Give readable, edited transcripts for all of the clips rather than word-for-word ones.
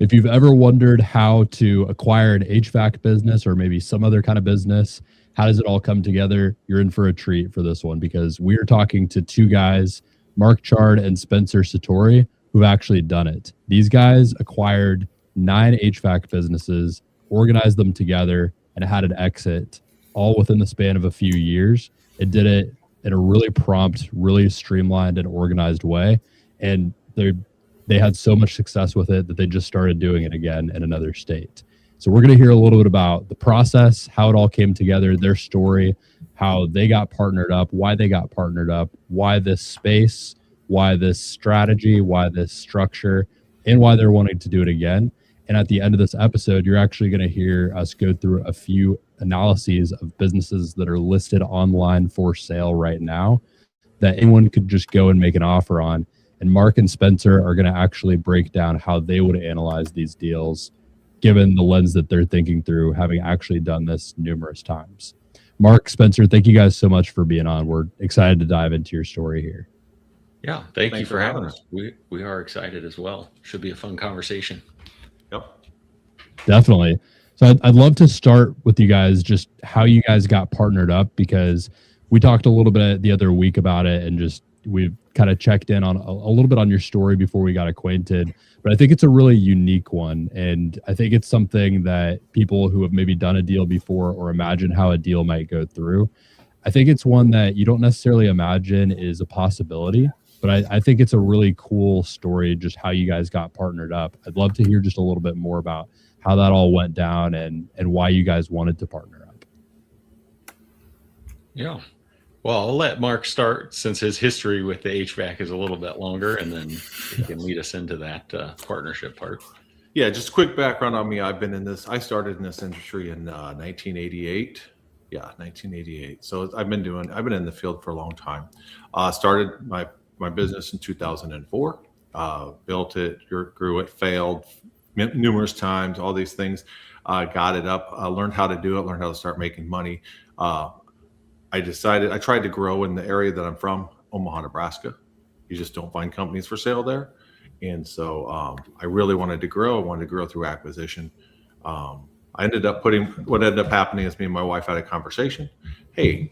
If you've ever wondered how to acquire an HVAC business or maybe some other kind of business, how does it all come together? You're in for a treat for this one because we're talking to two guys, Mark Chard and Spencer Satori, who've actually done it. These guys acquired 9 HVAC businesses, organized them together, and had an exit all within the span of a few years. It did it in a really prompt, really streamlined and organized way. And they had so much success with it that they just started doing it again in another state. So we're going to hear a little bit about the process, how it all came together, their story, how they got partnered up, why they got partnered up, why this space, why this strategy, why this structure, and why they're wanting to do it again. And at the end of this episode, you're actually going to hear us go through a few analyses of businesses that are listed online for sale right now that anyone could just go and make an offer on. And Mark and Spencer are going to actually break down how they would analyze these deals, given the lens that they're thinking through, having actually done this numerous times. Mark, Spencer, thank you guys so much for being on. We're excited to dive into your story here. Yeah, thank you for having us. We are excited as well. Should be a fun conversation. Yep. Definitely. So I'd love to start with you guys, just how you guys got partnered up, because we talked a little bit the other week about it, and just we've kind of checked in on a little bit on your story before we got acquainted. But I think it's a really unique one. And I think it's something that people who have maybe done a deal before or imagine how a deal might go through, I think it's one that you don't necessarily imagine is a possibility. But I think it's a really cool story, just how you guys got partnered up. I'd love to hear just a little bit more about how that all went down and why you guys wanted to partner up. Yeah. Well, I'll let Mark start since his history with the HVAC is a little bit longer, and then he can lead us into that partnership part. Yeah, just a quick background on me. I started in this industry in 1988. Yeah, 1988. So I've been in the field for a long time. Started my business in 2004, built it, grew it, failed numerous times, all these things, got it up, learned how to do it, learned how to start making money. I tried to grow in the area that I'm from, Omaha, Nebraska. You just don't find companies for sale there. And so I really wanted to grow. I wanted to grow through acquisition. What ended up happening is me and my wife had a conversation. Hey,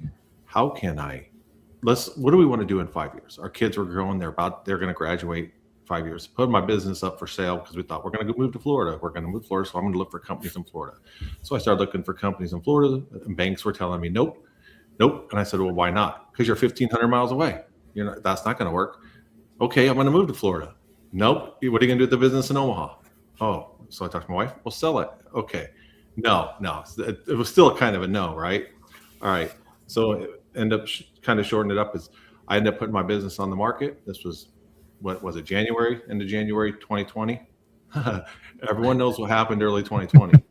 what do we want to do in 5 years? Our kids were growing. They're going to graduate 5 years. Put my business up for sale because we thought we're going to move to Florida. So I'm going to look for companies in Florida. So I started looking for companies in Florida, and banks were telling me, nope. And I said, well, why not? Because you're 1,500 miles away. That's not going to work. Okay, I'm going to move to Florida. Nope. What are you going to do with the business in Omaha? Oh, so I talked to my wife. We'll sell it. Okay. No. It was still kind of a no, right? All right. So it ended up kind of shortening it up is I ended up putting my business on the market. This was, what was it, January, end of January 2020. Everyone knows what happened early 2020.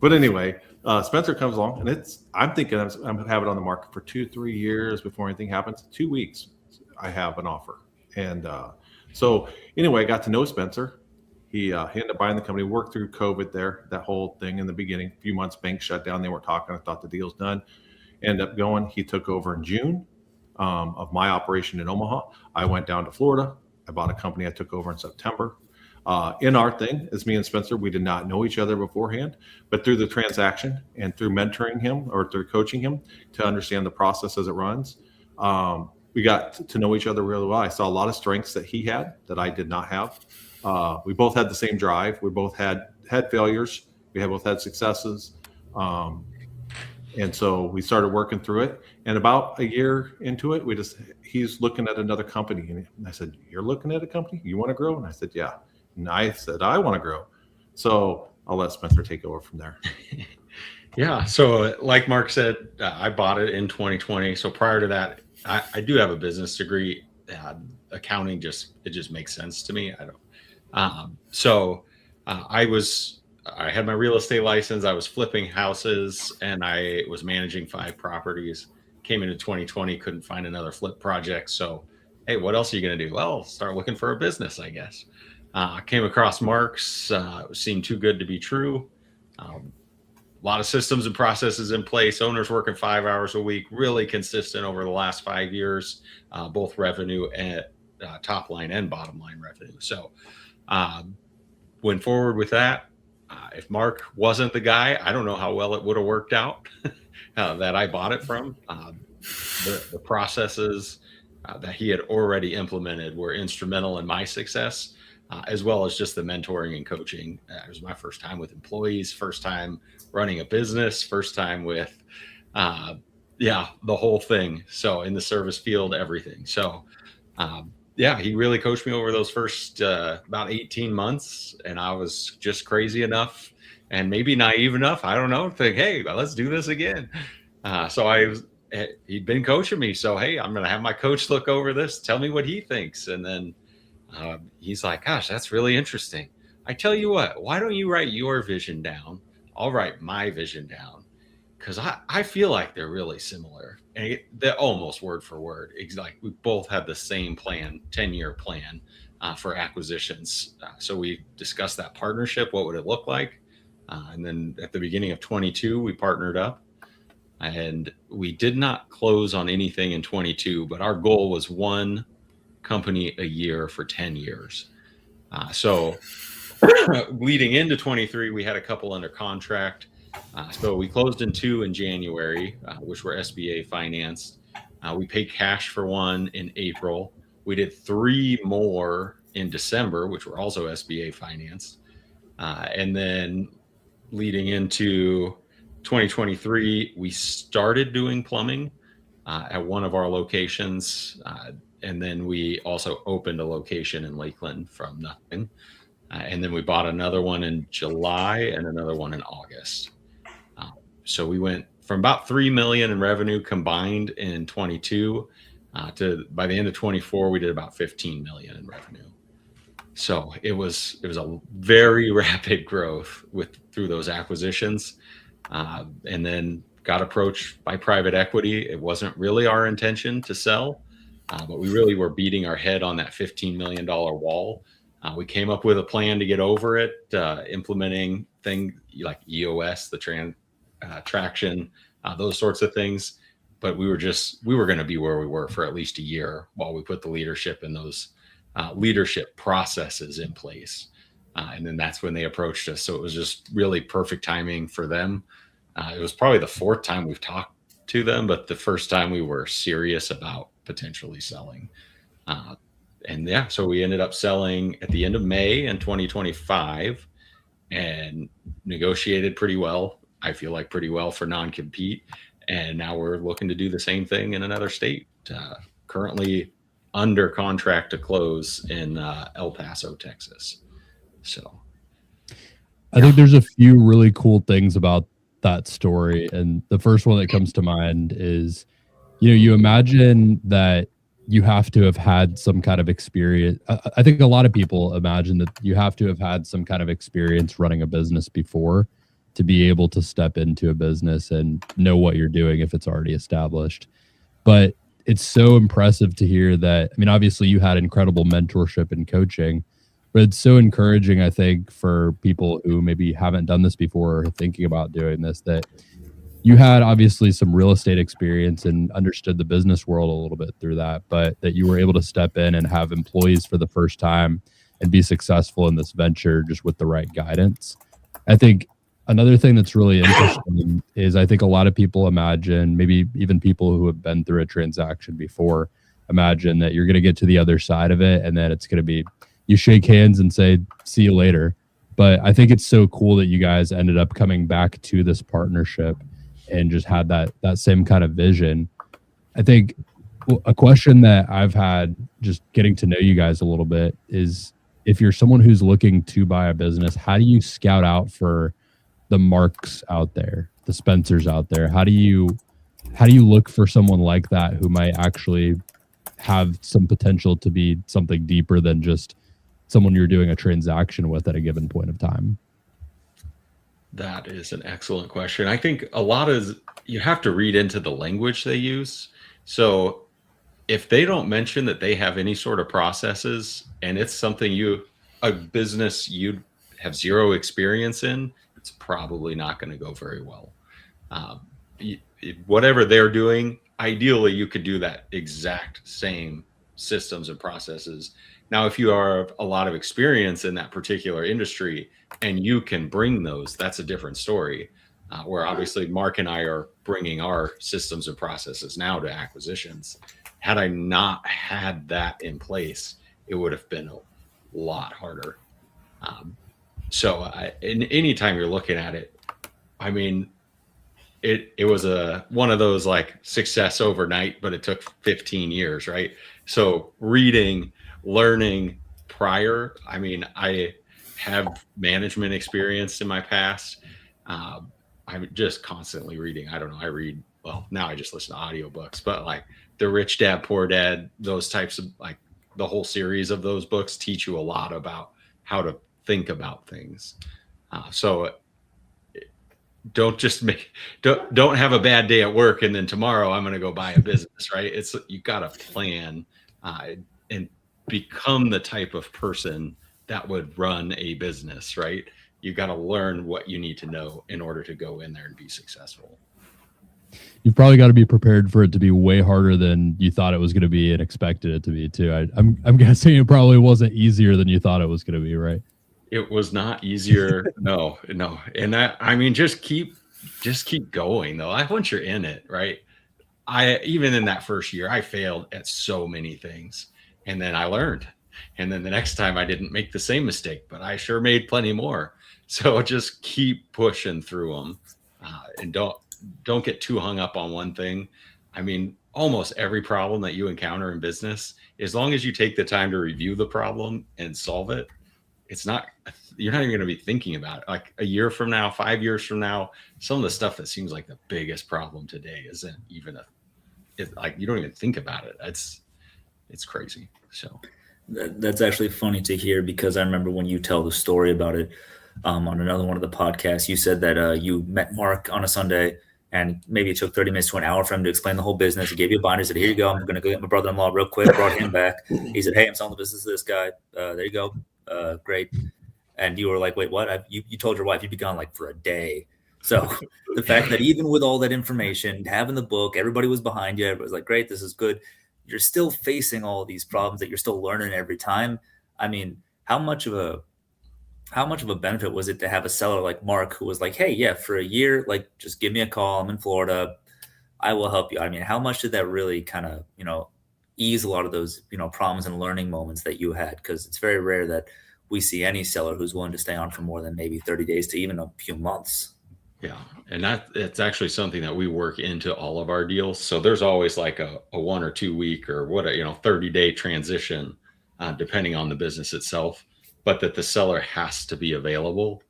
But anyway, Spencer comes along, and I'm thinking I'm have it on the market for 2-3 years before anything happens. 2 weeks, I have an offer. And so anyway, I got to know Spencer. He ended up buying the company, worked through COVID there, that whole thing in the beginning. A few months, banks shut down. They weren't talking. I thought the deal's done. Ended up going. He took over in June of my operation in Omaha. I went down to Florida. I bought a company I took over in September. In our thing, as me and Spencer, we did not know each other beforehand, but through the transaction and through mentoring him or through coaching him to understand the process as it runs, we got to know each other really well. I saw a lot of strengths that he had that I did not have. We both had the same drive. We both had failures. We both had successes. And so we started working through it. And about a year into it, he's looking at another company. And I said, you're looking at a company? You want to grow? And I said, yeah. And I said, I want to grow. So I'll let Spencer take over from there. Yeah. So like Mark said, I bought it in 2020. So prior to that, I do have a business degree. Accounting it just makes sense to me. I don't. I had my real estate license. I was flipping houses, and I was managing 5 properties. Came into 2020, couldn't find another flip project. So, hey, what else are you going to do? Well, start looking for a business, I guess. Came across Mark's. It seemed too good to be true. A lot of systems and processes in place. Owners working 5 hours a week, really consistent over the last 5 years, both revenue and top line and bottom line revenue. So went forward with that. If Mark wasn't the guy, I don't know how well it would have worked out that I bought it from. The processes that he had already implemented were instrumental in my success, as well as just the mentoring and coaching. It was my first time with employees, first time running a business, first time with, the whole thing. So in the service field, everything. So, he really coached me over those first about 18 months. And I was just crazy enough and maybe naive enough, I don't know, to think, hey, let's do this again. He'd been coaching me. So, hey, I'm going to have my coach look over this, tell me what he thinks. And then he's like, gosh, that's really interesting. I tell you what, why don't you write your vision down? I'll write my vision down. Because I feel like they're really similar. And they're almost word for word. It's like we both had the same plan, 10-year plan for acquisitions. So we discussed that partnership. What would it look like? And then at the beginning of 22, we partnered up. And we did not close on anything in 22, but our goal was one company a year for 10 years. So leading into 23, we had a couple under contract. So we closed in 2 in January, which were SBA financed. We paid cash for 1 in April. We did 3 more in December, which were also SBA financed. And then leading into 2023, we started doing plumbing at one of our locations. And then we also opened a location in Lakeland from nothing. And then we bought another one in July and another one in August. So we went from about 3 million in revenue combined in 22 to by the end of 24, we did about 15 million in revenue. So it was a very rapid growth through those acquisitions. And then got approached by private equity. It wasn't really our intention to sell, but we really were beating our head on that $15 million wall. We came up with a plan to get over it, implementing things like EOS, the traction, those sorts of things. But we were going to be where we were for at least a year while we put the leadership and those leadership processes in place. And then that's when they approached us. So it was just really perfect timing for them. It was probably the 4th time we've talked to them, but the first time we were serious about potentially selling. So we ended up selling at the end of May in 2025 and negotiated pretty well. I feel like pretty well for non-compete. And now we're looking to do the same thing in another state, currently under contract to close in El Paso, Texas. So I think there's a few really cool things about that story. And the first one that comes to mind is, you imagine that you have to have had some kind of experience. I think a lot of people imagine that you have to have had some kind of experience running a business before to be able to step into a business and know what you're doing if it's already established. But it's so impressive to hear that. I mean, obviously you had incredible mentorship and coaching, but it's so encouraging, I think, for people who maybe haven't done this before or thinking about doing this, that you had obviously some real estate experience and understood the business world a little bit through that, but that you were able to step in and have employees for the first time and be successful in this venture just with the right guidance. I think another thing that's really interesting is I think a lot of people imagine, maybe even people who have been through a transaction before, imagine that you're going to get to the other side of it and then it's going to be, you shake hands and say, see you later. But I think it's so cool that you guys ended up coming back to this partnership and just had that same kind of vision. I think a question that I've had just getting to know you guys a little bit is, if you're someone who's looking to buy a business, how do you scout out for the Marks out there, the Spencers out there? How do you look for someone like that who might actually have some potential to be something deeper than just someone you're doing a transaction with at a given point of time? That is an excellent question. I think a lot is you have to read into the language they use. So if they don't mention that they have any sort of processes and it's something a business you have zero experience in, it's probably not going to go very well. Whatever they're doing, ideally you could do that exact same systems and processes Now, if you have a lot of experience in that particular industry and you can bring those, that's a different story. Where obviously Mark and I are bringing our systems and processes now to acquisitions. Had I not had that in place, it would have been a lot harder. Anytime you're looking at it, I mean, it was one of those like success overnight, but it took 15 years, right? So reading, learning prior, I mean, I have management experience in my past. I'm just constantly reading. I don't know. I read, well, now I just listen to audiobooks, but like The Rich Dad, Poor Dad, those types of, like, the whole series of those books teach you a lot about how to think about things. So don't just don't have a bad day at work and then tomorrow I'm going to go buy a business, right? It's, you got to plan and become the type of person that would run a business, right? You got to learn what you need to know in order to go in there and be successful. You've probably got to be prepared for it to be way harder than you thought it was going to be and expected it to be too. I'm guessing it probably wasn't easier than you thought it was going to be, right? It was not easier. No. And I mean, just keep going though. Once you're in it, right? Even in that first year, I failed at so many things, and then I learned. And then the next time I didn't make the same mistake, but I sure made plenty more. So just keep pushing through them, and don't get too hung up on one thing. I mean, almost every problem that you encounter in business, as long as you take the time to review the problem and solve it, you're not even going to be thinking about it. Like a year from now, 5 years from now, some of the stuff that seems like the biggest problem today isn't even like you don't even think about it. It's crazy. So that's actually funny to hear, because I remember when you tell the story about it on another one of the podcasts, you said that you met Mark on a Sunday and maybe it took 30 minutes to an hour for him to explain the whole business. He gave you a binder, said, here you go. I'm going to go get my brother-in-law real quick. Brought him back. He said, hey, I'm selling the business to this guy. There you go. Great. And you were like, wait, what? You told your wife you'd be gone like for a day. So the fact that even with all that information, having the book, everybody was behind you. Everybody was like, great, this is good. You're still facing all of these problems that you're still learning every time. I mean, how much of a benefit was it to have a seller like Mark who was like, hey, yeah, for a year, like, just give me a call. I'm in Florida. I will help you. I mean, how much did that really kind of, ease a lot of those, problems and learning moments that you had? Because it's very rare that we see any seller who's willing to stay on for more than maybe 30 days to even a few months. Yeah. And it's actually something that we work into all of our deals. So there's always like a 1 or 2 week or 30-day transition, depending on the business itself, but that the seller has to be available,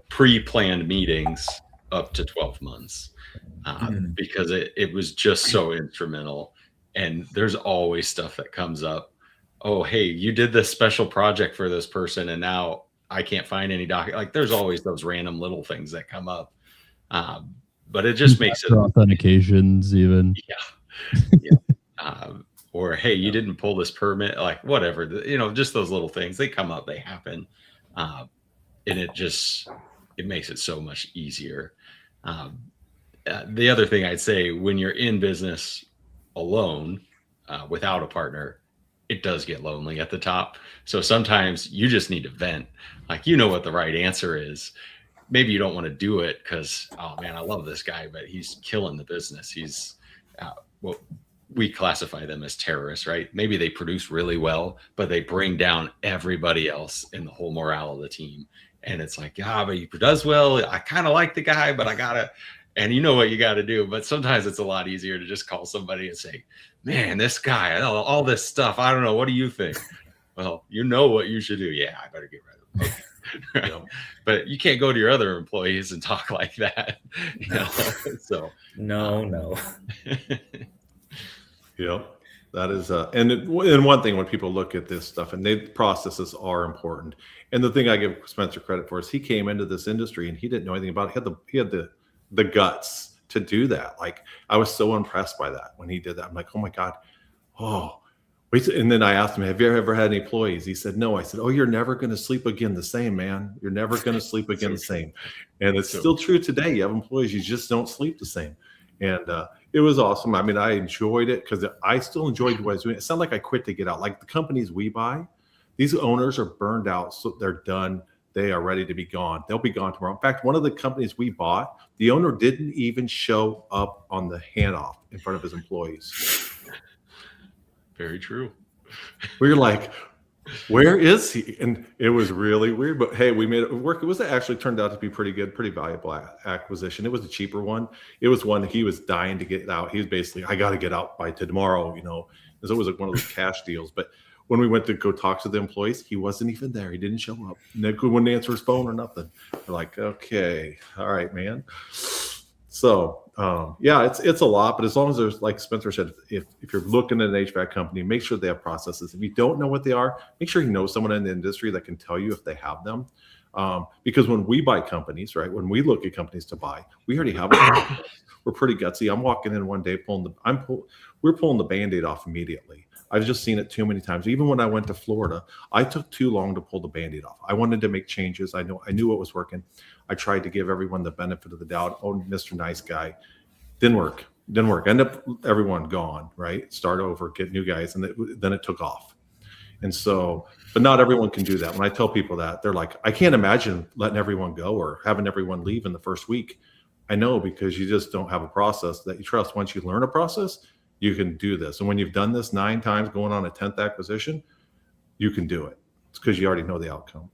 pre-planned meetings up to 12 months, because it was just so instrumental. And there's always stuff that comes up. Oh, hey, you did this special project for this person, and now I can't find any like there's always those random little things that come up. But it just makes it authentications even. Yeah. Or, hey, you didn't pull this permit, like whatever, just those little things, they come up, they happen. And it makes it so much easier. The other thing I'd say, when you're in business alone, without a partner, it does get lonely at the top. So sometimes you just need to vent. Like, what the right answer is. Maybe you don't want to do it because, oh man, I love this guy, but he's killing the business. He's we classify them as terrorists, right? Maybe they produce really well, but they bring down everybody else in the whole morale of the team. And it's like, but he does well. I kind of like the guy, but I gotta, and you know what you got to do. But sometimes it's a lot easier to just call somebody and say, man, this guy, all this stuff, I don't know. What do you think? Well, you know what you should do. Yeah, I better get rid of him. Okay. Right? But you can't go to your other employees and talk like that. So no. Yep. That is, and one thing when people look at this stuff, and processes are important. And the thing I give Spencer credit for is he came into this industry and he didn't know anything about it. He had the guts to do that. Like, I was so impressed by that when he did that. I'm like, oh my God. Oh, wait. And then I asked him, have you ever had any employees? He said, no. I said, oh, you're never going to sleep again the same, man. You're never going to sleep again the same. And it's still true today. You have employees, you just don't sleep the same. And It was awesome. I mean, I enjoyed it because I still enjoyed what I was doing. It's not like I quit to get out. Like the companies we buy, these owners are burned out, so they're done. They are ready to be gone. They'll be gone tomorrow. In fact, one of the companies we bought, the owner didn't even show up on the handoff in front of his employees. Very true. We were like, where is he? And it was really weird, but hey, we made it work. It was actually turned out to be pretty good, pretty valuable acquisition. It was a cheaper one. It was one he was dying to get out. He was basically, I got to get out by tomorrow, you know. So it was like one of those cash deals. But when we went to go talk to the employees, he wasn't even there. He didn't show up. And they wouldn't answer his phone or nothing. We're like, okay, all right, man. So yeah, it's a lot, but as long as there's, like Spencer said, if you're looking at an HVAC company, make sure they have processes. If you don't know what they are, make sure you know someone in the industry that can tell you if they have them. Because when we buy companies, right, when we look at companies to buy, we already have it. We're pretty gutsy. I'm walking in one day we're pulling the Band-Aid off immediately. I've just seen it too many times. Even when I went to Florida, I took too long to pull the Band-Aid off. I wanted to make changes. I knew what was working. I tried to give everyone the benefit of the doubt. Oh, Mr. Nice Guy. Didn't work. End up everyone gone, right? Start over, get new guys. And then it took off. And so, but not everyone can do that. When I tell people that, they're like, I can't imagine letting everyone go or having everyone leave in the first week. I know, because you just don't have a process that you trust. Once you learn a process, you can do this. And when you've done this 9 times going on a 10th acquisition, you can do it. It's because you already know the outcome.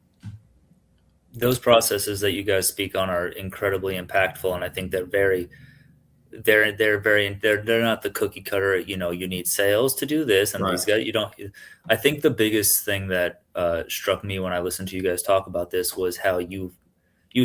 Those processes that you guys speak on are incredibly impactful. And I think they're not the cookie cutter, you know, you need sales to do this. And these guys, I think the biggest thing that struck me when I listened to you guys talk about this was how you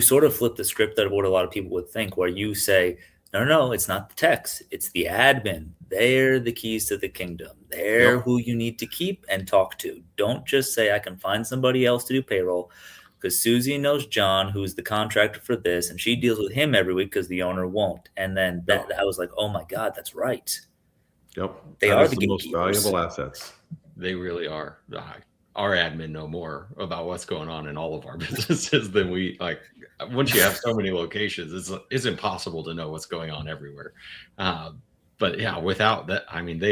sort of flip the script of what a lot of people would think, where you say, no, it's not the techs, it's the admin. They're the keys to the kingdom. They're who you need to keep and talk to. Don't just say, I can find somebody else to do payroll because Susie knows John, who's the contractor for this, and she deals with him every week because the owner won't. And then I was like, oh my God, that's right. Yep. They are the most valuable assets. They really are. Our admin know more about what's going on in all of our businesses than we like. Once you have so many locations, it's impossible to know what's going on everywhere. But yeah, without that, I mean,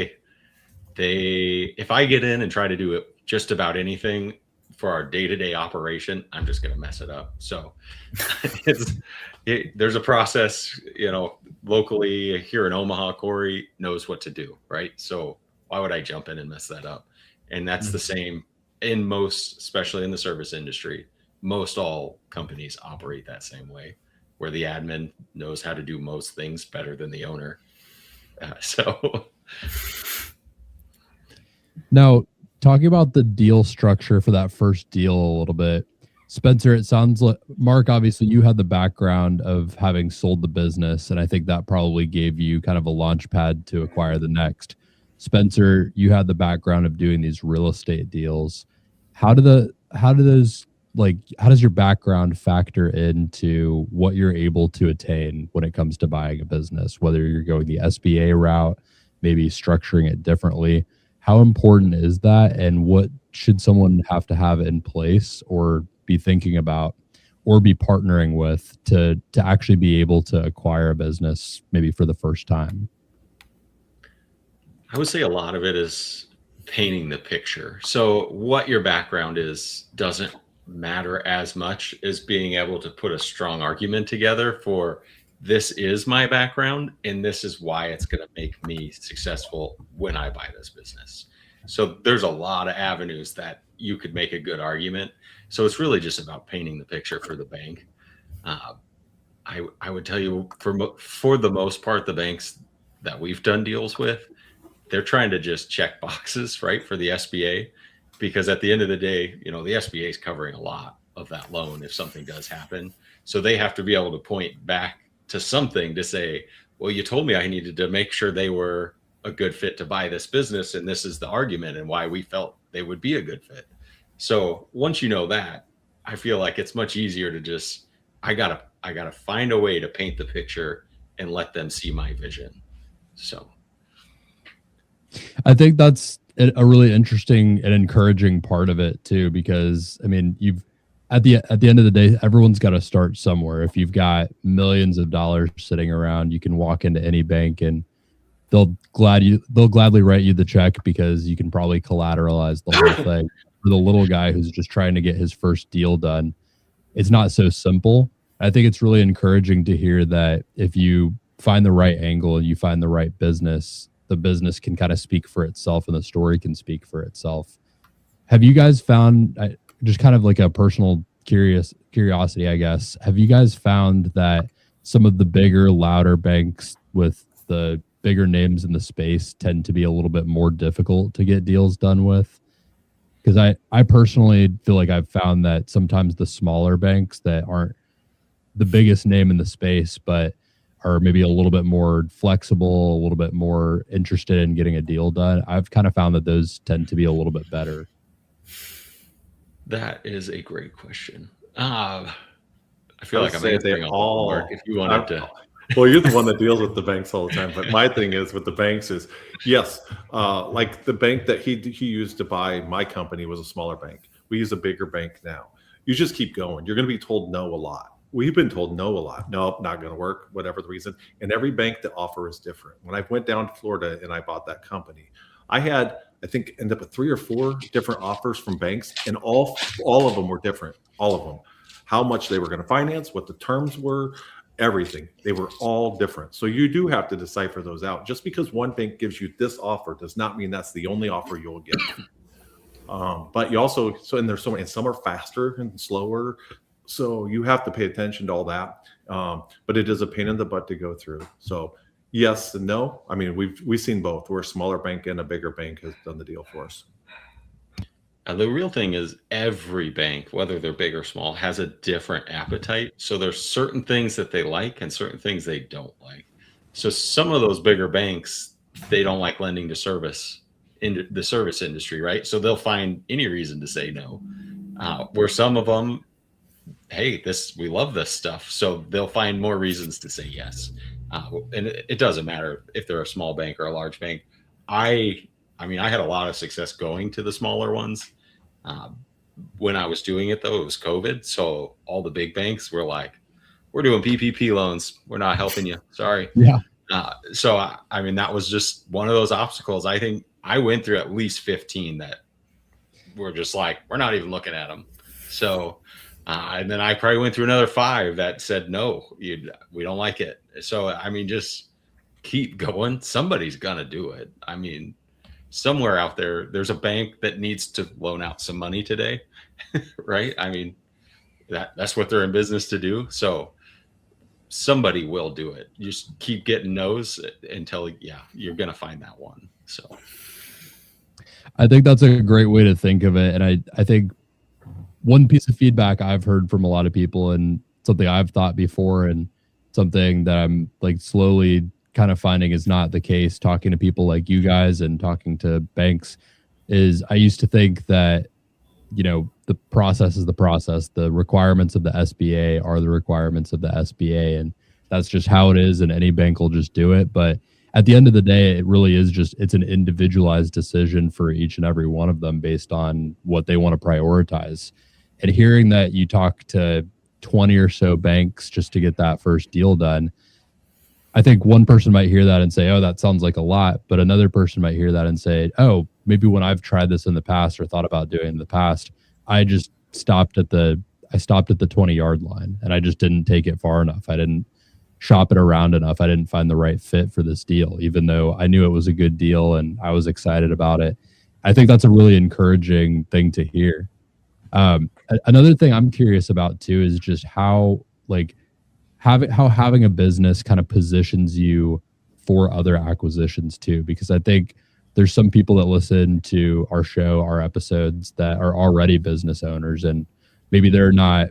if I get in and try to do it just about anything for our day-to-day operation, I'm just going to mess it up. So there's a process, you know, locally here in Omaha. Corey knows what to do, right? So why would I jump in and mess that up? And that's the same in most, especially in the service industry. Most all companies operate that same way, where the admin knows how to do most things better than the owner. Now, talking about the deal structure for that first deal a little bit, Spencer, it sounds like, Mark, obviously you had the background of having sold the business, and I think that probably gave you kind of a launch pad to acquire the next. Spencer, you had the background of doing these real estate deals. How does your background factor into what you're able to attain when it comes to buying a business, whether you're going the SBA route, maybe structuring it differently? How important is that, and what should someone have to have in place or be thinking about or be partnering with to actually be able to acquire a business maybe for the first time? I would say a lot of it is painting the picture. So what your background is doesn't matter as much as being able to put a strong argument together for, this is my background and this is why it's going to make me successful when I buy this business. So there's a lot of avenues that you could make a good argument. So it's really just about painting the picture for the bank. I would tell you, for the most part, the banks that we've done deals with, they're trying to just check boxes, right, for the SBA, because at the end of the day, you know, the SBA is covering a lot of that loan if something does happen. So they have to be able to point back to something to say, well, you told me I needed to make sure they were a good fit to buy this business, and this is the argument and why we felt they would be a good fit. So once you know that, I feel like it's much easier to just, I gotta find a way to paint the picture and let them see my vision. So I think that's a really interesting and encouraging part of it too, because I mean, at the end of the day, everyone's got to start somewhere. If you've got millions of dollars sitting around, you can walk into any bank and they'll gladly write you the check because you can probably collateralize the whole thing. For the little guy who's just trying to get his first deal done, it's not so simple. I think it's really encouraging to hear that if you find the right angle and you find the right business, the business can kind of speak for itself and the story can speak for itself. Have you guys found, just kind of like a personal curiosity, I guess, have you guys found that some of the bigger, louder banks with the bigger names in the space tend to be a little bit more difficult to get deals done with? Because I personally feel like I've found that sometimes the smaller banks that aren't the biggest name in the space, but are maybe a little bit more flexible, a little bit more interested in getting a deal done, I've kind of found that those tend to be a little bit better. That is a great question. I feel like I'm say answering they all all. Mark, if you wanted to. Well, you're the one that deals with the banks all the time. But my thing is with the banks is, yes, like the bank that he used to buy my company was a smaller bank. We use a bigger bank now. You just keep going. You're going to be told no a lot. We've been told no a lot. Nope, not going to work, whatever the reason. And every bank that offer is different. When I went down to Florida and I bought that company, I had, I think, ended up with 3 or 4 different offers from banks, and all of them were different. All of them, how much they were going to finance, what the terms were, everything. They were all different. So you do have to decipher those out. Just because one bank gives you this offer does not mean that's the only offer you'll get. But you also, and there's so many, and some are faster and slower. So you have to pay attention to all that. But it is a pain in the butt to go through. So yes and no. I mean, we've seen both. We're a smaller bank and a bigger bank has done the deal for us. The real thing is every bank, whether they're big or small, has a different appetite. So there's certain things that they like and certain things they don't like. So some of those bigger banks, they don't like lending to service in the service industry, right? So they'll find any reason to say no. Where some of them, hey, we love this stuff. So they'll find more reasons to say yes. And it doesn't matter if they're a small bank or a large bank. I mean, I had a lot of success going to the smaller ones. When I was doing it, though, it was COVID. So all the big banks were like, we're doing PPP loans. We're not helping you. Sorry. Yeah. So, I mean, that was just one of those obstacles. I think I went through at least 15 that were just like, we're not even looking at them. So, and then I probably went through another 5 that said, no, we don't like it. So, I mean, just keep going. Somebody's going to do it. I mean, somewhere out there's a bank that needs to loan out some money today, right? I mean, that's what they're in business to do. So somebody will do it. You just keep getting no's until, you're going to find that one. So I think that's a great way to think of it. And I think one piece of feedback I've heard from a lot of people, and something I've thought before, and something that I'm like slowly kind of finding is not the case, talking to people like you guys and talking to banks, is I used to think that, the process is the process. The requirements of the SBA are the requirements of the SBA. And that's just how it is. And any bank will just do it. But at the end of the day, it really is it's an individualized decision for each and every one of them based on what they want to prioritize. And hearing that you talk to 20 or so banks just to get that first deal done, I think one person might hear that and say, oh, that sounds like a lot. But another person might hear that and say, oh, maybe when I've tried this in the past or thought about doing it in the past, I just stopped at the 20-yard line and I just didn't take it far enough. I didn't shop it around enough. I didn't find the right fit for this deal, even though I knew it was a good deal and I was excited about it. I think that's a really encouraging thing to hear. Another thing I'm curious about too is just how having a business kind of positions you for other acquisitions too, because I think there's some people that listen to our show, our episodes, that are already business owners, and maybe they're not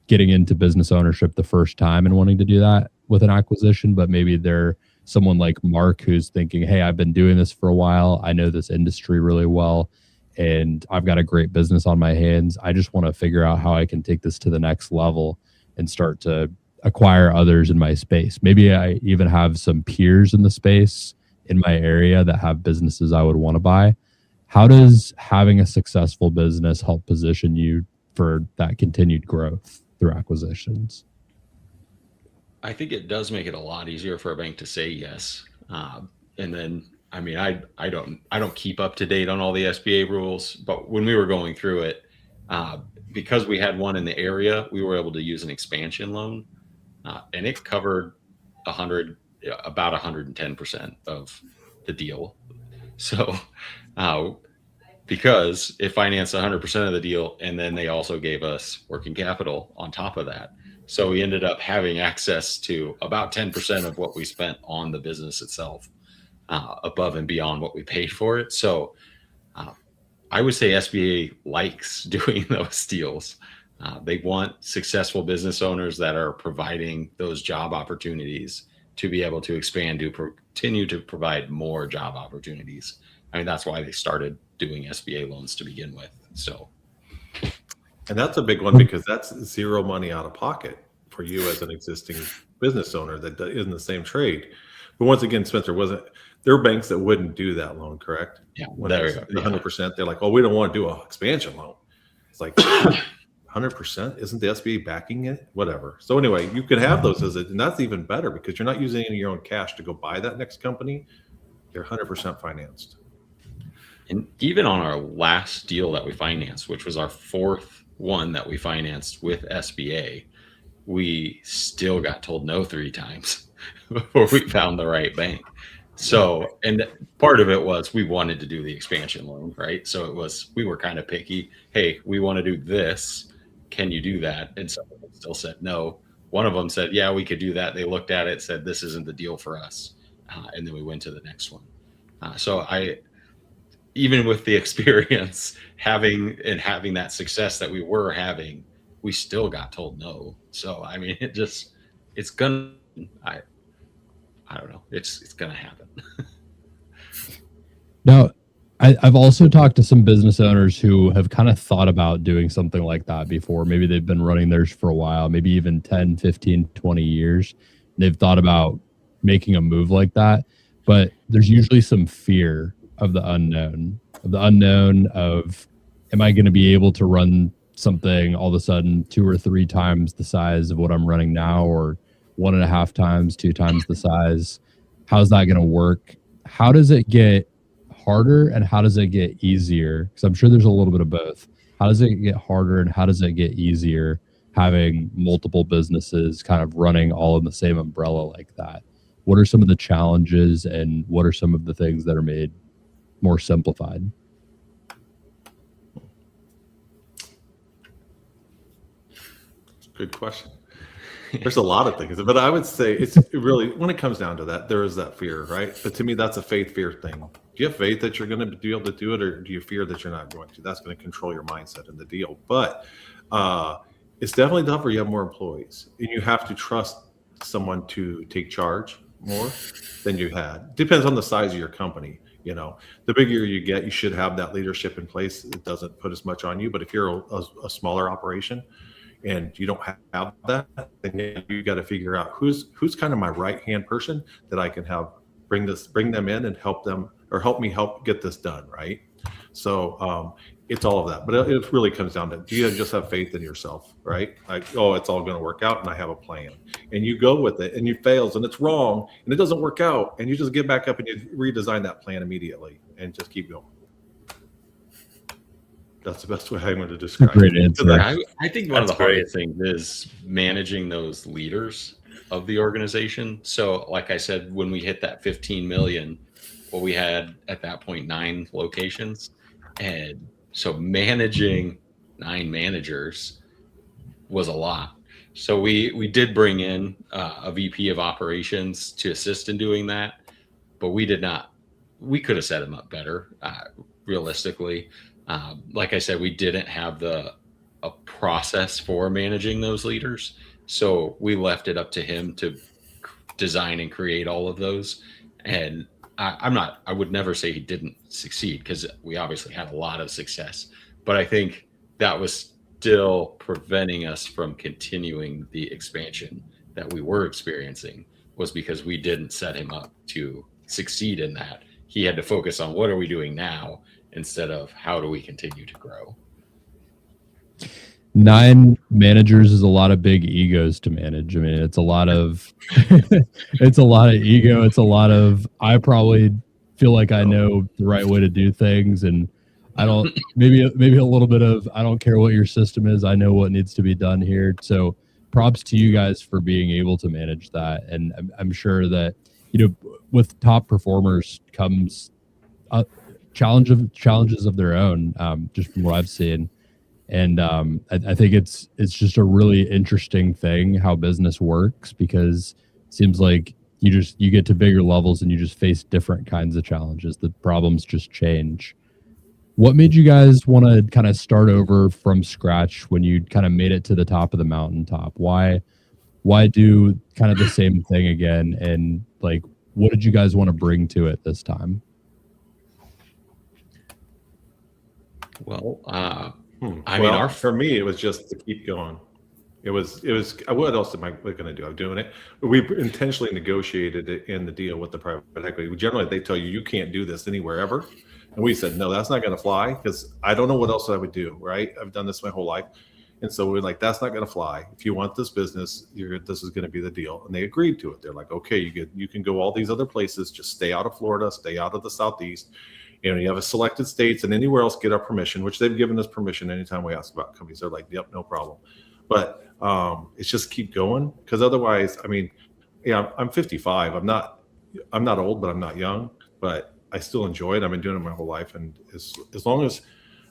getting into business ownership the first time and wanting to do that with an acquisition, but maybe they're someone like Mark who's thinking, hey, I've been doing this for a while. I know this industry really well, and I've got a great business on my hands. I just want to figure out how I can take this to the next level and start to acquire others in my space. Maybe I even have some peers in the space in my area that have businesses I would want to buy. How does having a successful business help position you for that continued growth through acquisitions? I think it does make it a lot easier for a bank to say yes. and then I mean, I don't keep up to date on all the SBA rules, but when we were going through it, because we had one in the area, we were able to use an expansion loan, and it covered about 110% of the deal. So, because it financed 100% of the deal, and then they also gave us working capital on top of that. So we ended up having access to about 10% of what we spent on the business itself, above and beyond what we paid for it. So I would say SBA likes doing those deals. They want successful business owners that are providing those job opportunities to be able to expand, to continue to provide more job opportunities. I mean, that's why they started doing SBA loans to begin with. So, and that's a big one because that's zero money out of pocket for you as an existing business owner that is in the same trade. But once again, Spencer, there are banks that wouldn't do that loan, correct? Yeah, when it's 100%, they're like, "Oh, we don't want to do an expansion loan." It's like 100%, isn't the SBA backing it? Whatever. So anyway, you could have those and that's even better because you're not using any of your own cash to go buy that next company. They're 100% financed. And even on our last deal that we financed, which was our fourth one that we financed with SBA, we still got told no 3 times before we found the right bank. So, and part of it was we wanted to do the expansion loan, right? So we were kind of picky. Hey, we want to do this. Can you do that? And some of them still said no. One of them said, yeah, we could do that. They looked at it, said, this isn't the deal for us. And then we went to the next one. So even with the experience having that success that we were having, we still got told no. So, I mean, it's gonna, I don't know. It's gonna happen. Now, I've also talked to some business owners who have kind of thought about doing something like that before. Maybe they've been running theirs for a while, maybe even 10, 15, 20 years. They've thought about making a move like that, but there's usually some fear of the unknown, of, am I going to be able to run something all of a sudden 2 or 3 times the size of what I'm running now, or 1.5 times, 2 times the size? How's that going to work? How does it get harder and how does it get easier? Because I'm sure there's a little bit of both. How does it get harder and how does it get easier having multiple businesses kind of running all in the same umbrella like that? What are some of the challenges and what are some of the things that are made more simplified? Good question. There's a lot of things, but I would say it's really, when it comes down to that, there is that fear, right? But to me, that's a fear thing. Do you have faith that you're going to be able to do it, or do you fear that you're not going to? That's going to control your mindset in the deal. But it's definitely tougher. You have more employees, and you have to trust someone to take charge more than you had. Depends on the size of your company. You know, the bigger you get, you should have that leadership in place. It doesn't put as much on you. But if you're a smaller operation, and you don't have that, then you got to figure out who's kind of my right-hand person that I can have bring them in and help them, or help me get this done, right? So it's all of that, but it really comes down to, do you just have faith in yourself, right? Like, oh, it's all going to work out and I have a plan, and you go with it and you fails and it's wrong and it doesn't work out, and you just get back up and you redesign that plan immediately and just keep going. That's the best way I'm going to describe it. Great answer. I think one of the hardest things is managing those leaders of the organization. So like I said, when we hit that 15 million, well, we had at that point 9 locations. And so managing 9 managers was a lot. So we did bring in a VP of operations to assist in doing that, but we could have set him up better, realistically. Like I said, we didn't have a process for managing those leaders. So we left it up to him to design and create all of those. And I would never say he didn't succeed, because we obviously had a lot of success, but I think that was still preventing us from continuing the expansion that we were experiencing, was because we didn't set him up to succeed in that. He had to focus on what are we doing now, instead of how do we continue to grow. 9 managers is a lot of big egos to manage. I mean, it's a lot of it's a lot of ego. It's a lot of I probably feel like I know the right way to do things, and I don't maybe a little bit of I don't care what your system is. I know what needs to be done here. So props to you guys for being able to manage that. And I'm sure that with top performers comes challenges of their own, just from what I've seen. And I think it's just a really interesting thing how business works, because it seems like you get to bigger levels and you just face different kinds of challenges. The problems just change. What made you guys want to kind of start over from scratch when you kind of made it to the top of the mountaintop? Why do kind of the same thing again? And like, what did you guys want to bring to it this time? Well, for me, it was just to keep going. It was, what else am I going to do? I'm doing it. But we intentionally negotiated it in the deal with the private equity. Generally, they tell you can't do this anywhere ever. And we said, no, that's not going to fly, because I don't know what else I would do, right? I've done this my whole life. And so we're like, that's not going to fly. If you want this business, this is going to be the deal. And they agreed to it. They're like, okay, you can go all these other places. Just stay out of Florida, stay out of the Southeast. You have a selected states, and anywhere else get our permission, which they've given us permission anytime we ask about companies. They're like, yep, no problem. But it's just keep going, because otherwise, I mean, yeah, I'm 55. I'm not old, but I'm not young, but I still enjoy it. I've been doing it my whole life. And as long as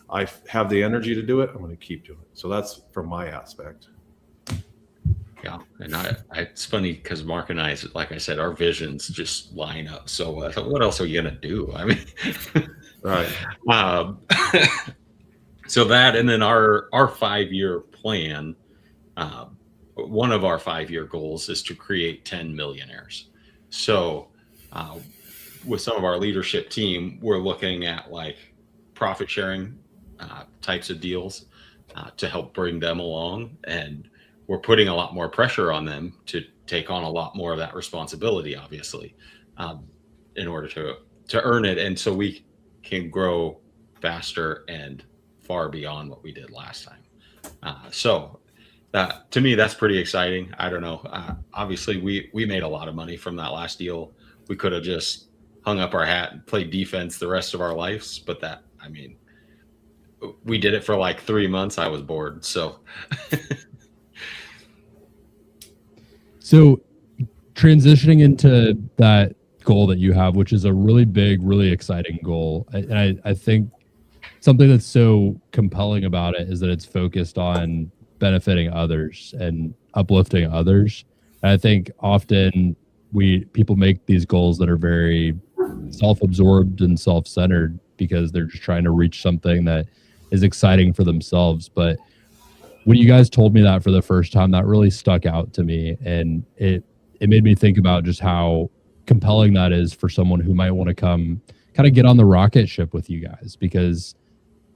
I have the energy to do it, I'm going to keep doing it. So that's from my aspect. Yeah. And it's funny because Mark and I, like I said, our visions just line up. So what else are you going to do? I mean, right. So that, and then our 5-year plan, one of our 5-year goals is to create 10 millionaires. So with some of our leadership team, we're looking at like profit sharing types of deals to help bring them along. And we're putting a lot more pressure on them to take on a lot more of that responsibility, obviously, in order to earn it. And so we can grow faster and far beyond what we did last time. So that, to me, that's pretty exciting. I don't know. Obviously, we made a lot of money from that last deal. We could have just hung up our hat and played defense the rest of our lives. But that, I mean, we did it for like 3 months. I was bored. So. So transitioning into that goal that you have, which is a really big, really exciting goal. And I think something that's so compelling about it is that it's focused on benefiting others and uplifting others. And I think often people make these goals that are very self-absorbed and self-centered because they're just trying to reach something that is exciting for themselves. But when you guys told me that for the first time, that really stuck out to me. And it made me think about just how compelling that is for someone who might want to come kind of get on the rocket ship with you guys. Because,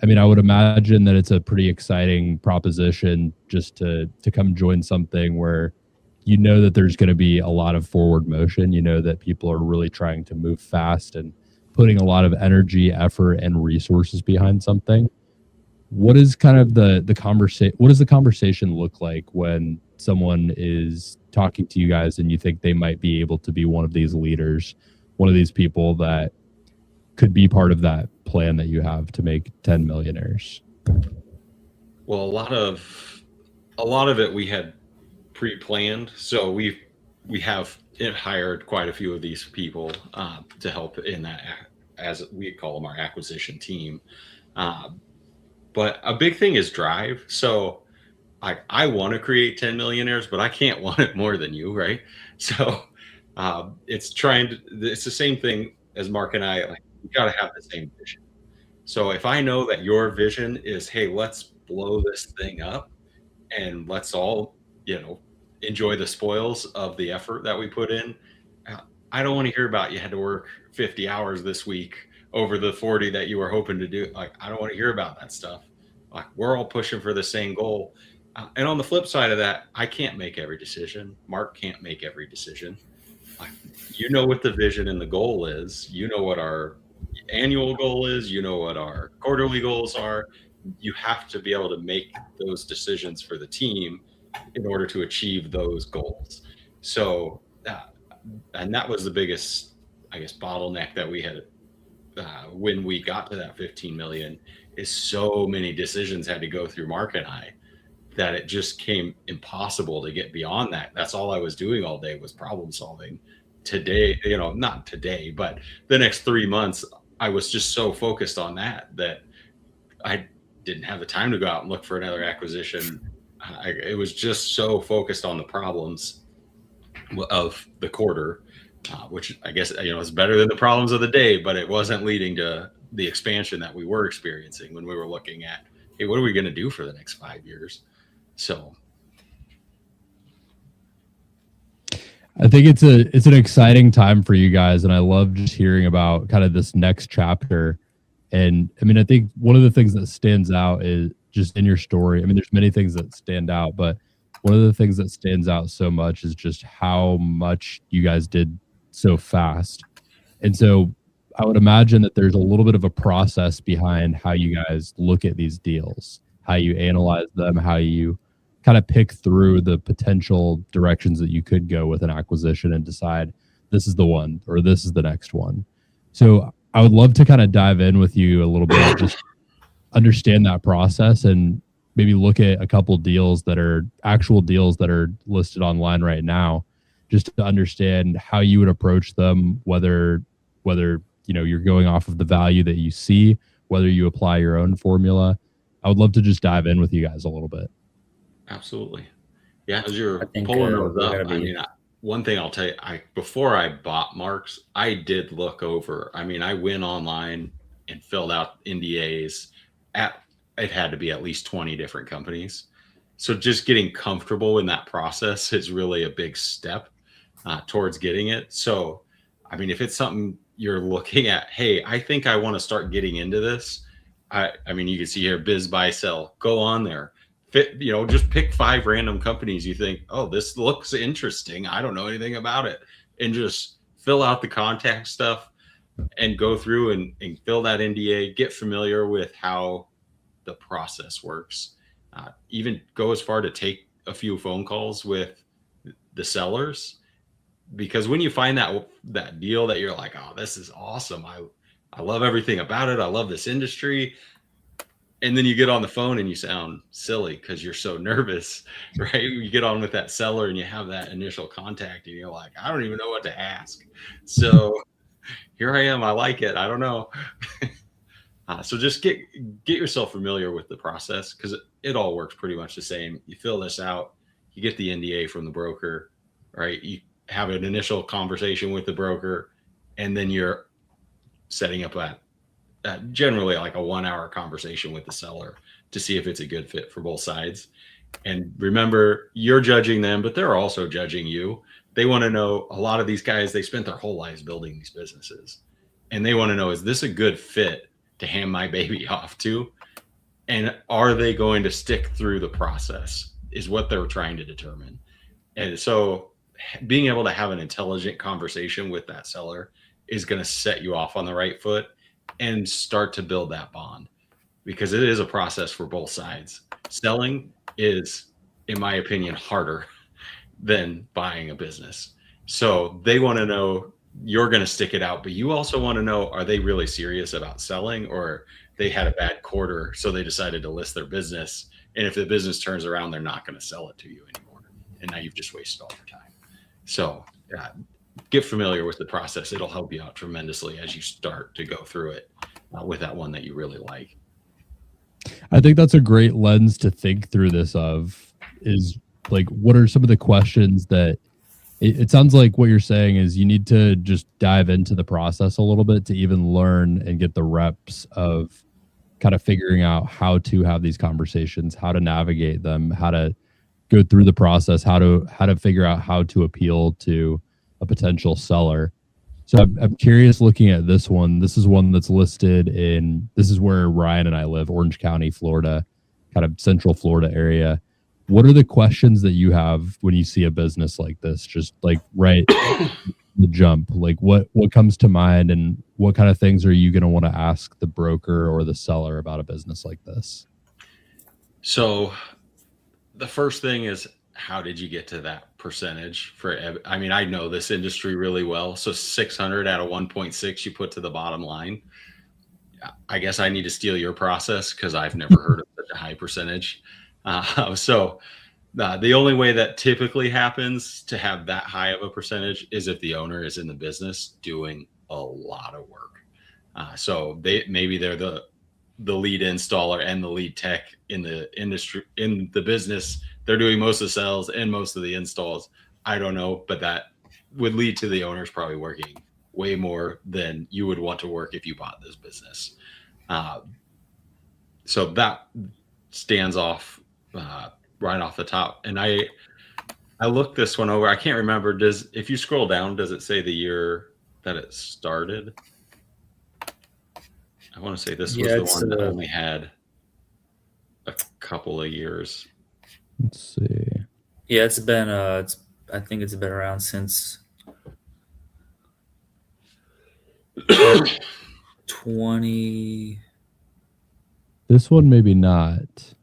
I mean, I would imagine that it's a pretty exciting proposition just to come join something where you know that there's going to be a lot of forward motion. You know that people are really trying to move fast and putting a lot of energy, effort, and resources behind something. What is kind of the conversation? What does the conversation look like when someone is talking to you guys and you think they might be able to be one of these leaders, one of these people that could be part of that plan that you have to make 10 millionaires? Well, a lot of it we had pre-planned. So we have hired quite a few of these people to help in that, as we call them, our acquisition team. But a big thing is drive. So I want to create 10 millionaires, but I can't want it more than you, right? So it's the same thing as Mark and I, like, we got to have the same vision. So if I know that your vision is, hey, let's blow this thing up and let's all, enjoy the spoils of the effort that we put in. I don't want to hear about you had to work 50 hours this week over the 40 that you were hoping to do. Like, I don't want to hear about that stuff. Like, we're all pushing for the same goal. And on the flip side of that, I can't make every decision. Mark can't make every decision. Like, you know what the vision and the goal is. You know what our annual goal is. You know what our quarterly goals are. you have to be able to make those decisions for the team in order to achieve those goals. So, and that was the biggest, I guess, bottleneck that we had when we got to that 15 million, is so many decisions had to go through Mark and I that it just came impossible to get beyond that. That's all I was doing all day was problem solving. Today, not today, but the next 3 months, I was just so focused on that I didn't have the time to go out and look for another acquisition. It was just so focused on the problems of the quarter, which I guess, is better than the problems of the day, but it wasn't leading to the expansion that we were experiencing when we were looking at, hey, what are we going to do for the next 5 years? So I think it's an exciting time for you guys, and I love just hearing about kind of this next chapter. And I mean, I think one of the things that stands out is just in your story. I mean, there's many things that stand out, but one of the things that stands out so much is just how much you guys did so fast. And so I would imagine that there's a little bit of a process behind how you guys look at these deals, how you analyze them, how you kind of pick through the potential directions that you could go with an acquisition and decide this is the one or this is the next one. So I would love to kind of dive in with you a little bit, just understand that process and maybe look at a couple deals that are actual deals that are listed online right now, just to understand how you would approach them, whether you're going off of the value that you see, whether you apply your own formula. I would love to just dive in with you guys a little bit. Absolutely. Yeah, as you're pulling those up, one thing I'll tell you, before I bought Mark's, I did look over. I mean, I went online and filled out NDAs. It had to be at least 20 different companies. So just getting comfortable in that process is really a big step towards getting it. So, I mean, if it's something you're looking at, hey, I think I want to start getting into this. I mean, you can see here, biz, buy, sell, go on there. Just pick 5 random companies you think, oh, this looks interesting. I don't know anything about it. And just fill out the contact stuff and go through and fill that NDA, get familiar with how the process works. Even go as far to take a few phone calls with the sellers, because when you find that deal that you're like, oh, this is awesome. I love everything about it. I love this industry. And then you get on the phone and you sound silly because you're so nervous, right? You get on with that seller and you have that initial contact and you're like, I don't even know what to ask. So here I am. I like it. I don't know. So just get yourself familiar with the process, because it all works pretty much the same. You fill this out, you get the NDA from the broker, right? You have an initial conversation with the broker, and then you're setting up generally like a 1-hour conversation with the seller to see if it's a good fit for both sides. And remember, you're judging them, but they're also judging you. They want to know, a lot of these guys, they spent their whole lives building these businesses, and they want to know, is this a good fit to hand my baby off to? And are they going to stick through the process is what they're trying to determine. And so being able to have an intelligent conversation with that seller is going to set you off on the right foot and start to build that bond, because it is a process for both sides. Selling is, in my opinion, harder than buying a business. So they want to know you're going to stick it out, but you also want to know, are they really serious about selling, or they had a bad quarter, so they decided to list their business. And if the business turns around, they're not going to sell it to you anymore. And now you've just wasted all your time. So get familiar with the process. It'll help you out tremendously as you start to go through it with that one that you really like. I think that's a great lens to think through this of, is like, what are some of the questions that it sounds like what you're saying is you need to just dive into the process a little bit to even learn and get the reps of kind of figuring out how to have these conversations, how to navigate them, how to go through the process, how to figure out how to appeal to a potential seller. So I'm curious, looking at this one, this is one that's listed this is where Ryan and I live, Orange County, Florida, kind of central Florida area. What are the questions that you have when you see a business like this? Just like right the jump, like what comes to mind, and what kind of things are you going to want to ask the broker or the seller about a business like this? So the first thing is, how did you get to that percentage I mean, I know this industry really well. So 600 out of 1.6 you put to the bottom line. I guess I need to steal your process because I've never heard of such a high percentage. The only way that typically happens to have that high of a percentage is if the owner is in the business doing a lot of work. So they're the lead installer and the lead tech in the industry, in the business. They're doing most of the sales and most of the installs. I don't know, but that would lead to the owners probably working way more than you would want to work if you bought this business. So that stands off right off the top. And I looked this one over. I can't remember. If you scroll down, does it say the year that it started? I want to say this was the one that only had a couple of years. Let's see. Yeah, it's been I think it's been around since 20. This one maybe not.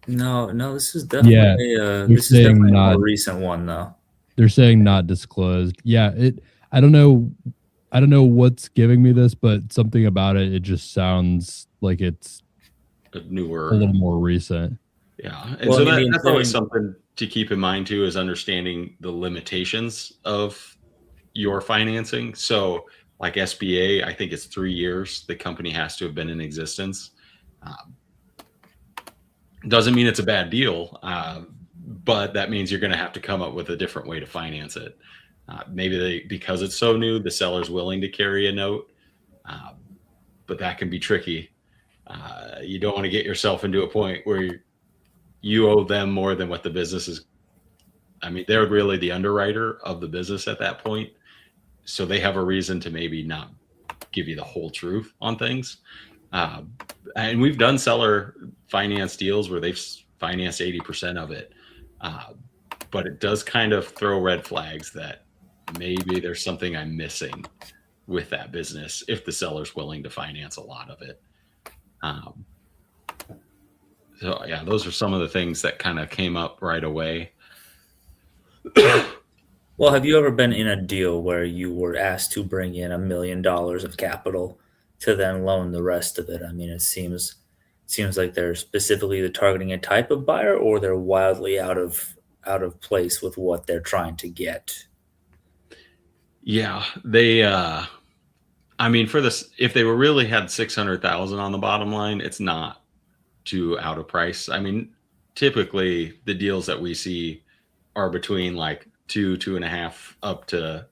No, this is definitely this is definitely a more recent one though. They're saying not disclosed. Yeah, I don't know what's giving me this, but something about it just sounds like it's a little more recent. Yeah. And so that's always something to keep in mind too, is understanding the limitations of your financing. So like SBA, I think it's 3 years the company has to have been in existence. Doesn't mean it's a bad deal, but that means you're going to have to come up with a different way to finance it. Maybe because it's so new, the seller's willing to carry a note, but that can be tricky. You don't want to get yourself into a point where you owe them more than what the business is. I mean, they're really the underwriter of the business at that point. So they have a reason to maybe not give you the whole truth on things. And we've done seller finance deals where they've financed 80% of it. But it does kind of throw red flags that maybe there's something I'm missing with that business if the seller's willing to finance a lot of it. So yeah, those are some of the things that kind of came up right away. Well, have you ever been in a deal where you were asked to bring in $1 million of capital to then loan the rest of it? I mean, it seems like they're specifically targeting a type of buyer, or they're wildly out of place with what they're trying to get. Yeah, they. I mean, for this, if they really had 600,000 on the bottom line, it's not too out of price. I mean, typically the deals that we see are between like 2.5 up to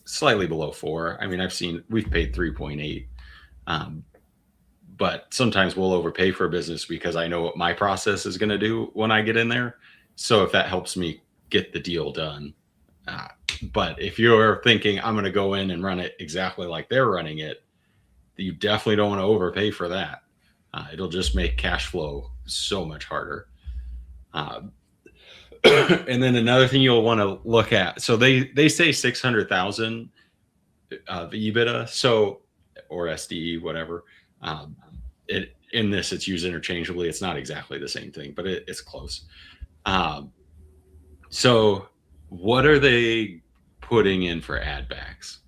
slightly below 4. I mean, we've paid 3.8. But sometimes we'll overpay for a business because I know what my process is going to do when I get in there. So if that helps me get the deal done. But if you're thinking I'm going to go in and run it exactly like they're running it, you definitely don't want to overpay for that. It'll just make cash flow so much harder. And then another thing you'll want to look at. So they say 600,000 of EBITDA. So, or SDE, whatever. In this, it's used interchangeably. It's not exactly the same thing, but it's close. So what are they putting in for add backs?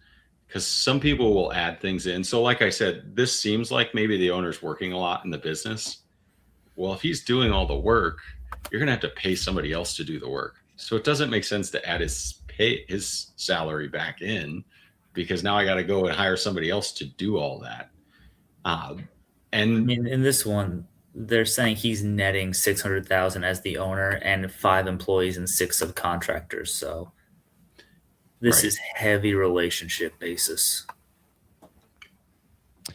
Because some people will add things in. So like I said, this seems like maybe the owner's working a lot in the business. Well, if he's doing all the work, you're going to have to pay somebody else to do the work. So it doesn't make sense to add his salary back in, because now I got to go and hire somebody else to do all that. And I mean, in this one, they're saying he's netting 600,000 as the owner and 5 employees and 6 subcontractors. So this is heavy relationship basis.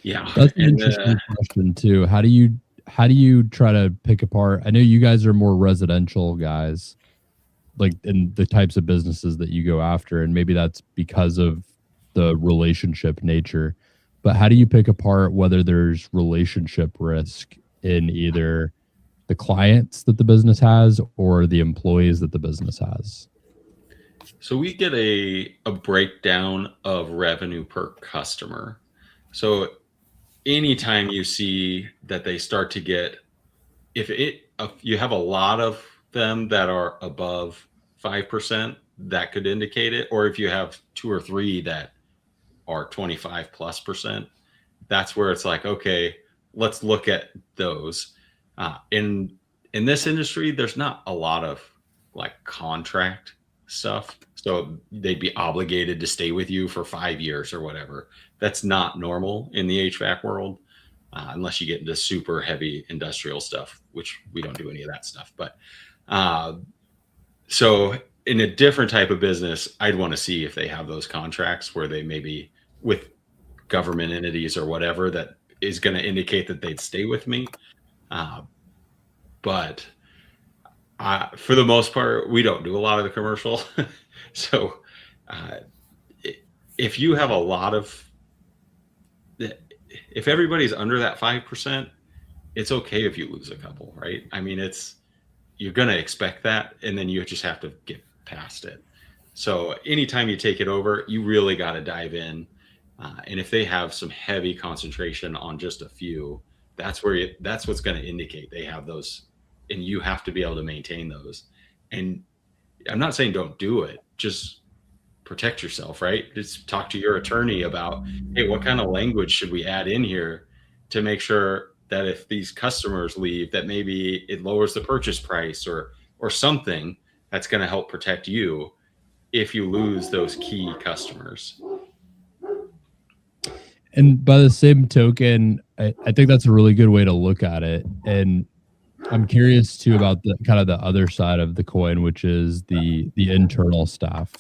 Yeah, that's an interesting question too. How do you try to pick apart? I know you guys are more residential guys, like in the types of businesses that you go after, and maybe that's because of the relationship nature. But how do you pick apart whether there's relationship risk in either the clients that the business has or the employees that the business has? So we get a breakdown of revenue per customer. So anytime you see that they start to get, if you have a lot of them that are above 5%, that could indicate it. Or if you have 2 or 3 that are 25+%, that's where it's like, okay, let's look at those. In this industry, there's not a lot of like contract stuff, so they'd be obligated to stay with you for 5 years or whatever. That's not normal in the HVAC world, unless you get into super heavy industrial stuff, which we don't do any of that stuff. But so in a different type of business, I'd want to see if they have those contracts where they maybe with government entities or whatever that is going to indicate that they'd stay with me. But for the most part, we don't do a lot of the commercial. So if you have a lot of, if everybody's under that 5%, it's okay if you lose a couple, right? I mean, you're going to expect that, and then you just have to get past it. So anytime you take it over, you really got to dive in. And if they have some heavy concentration on just a few, that's what's going to indicate they have those, and you have to be able to maintain those. And I'm not saying don't do it, just protect yourself, right? Just talk to your attorney about, hey, what kind of language should we add in here to make sure that if these customers leave, that maybe it lowers the purchase price or something that's going to help protect you if you lose those key customers. And by the same token, I think that's a really good way to look at it. And I'm curious too about the kind of the other side of the coin, which is the internal staff.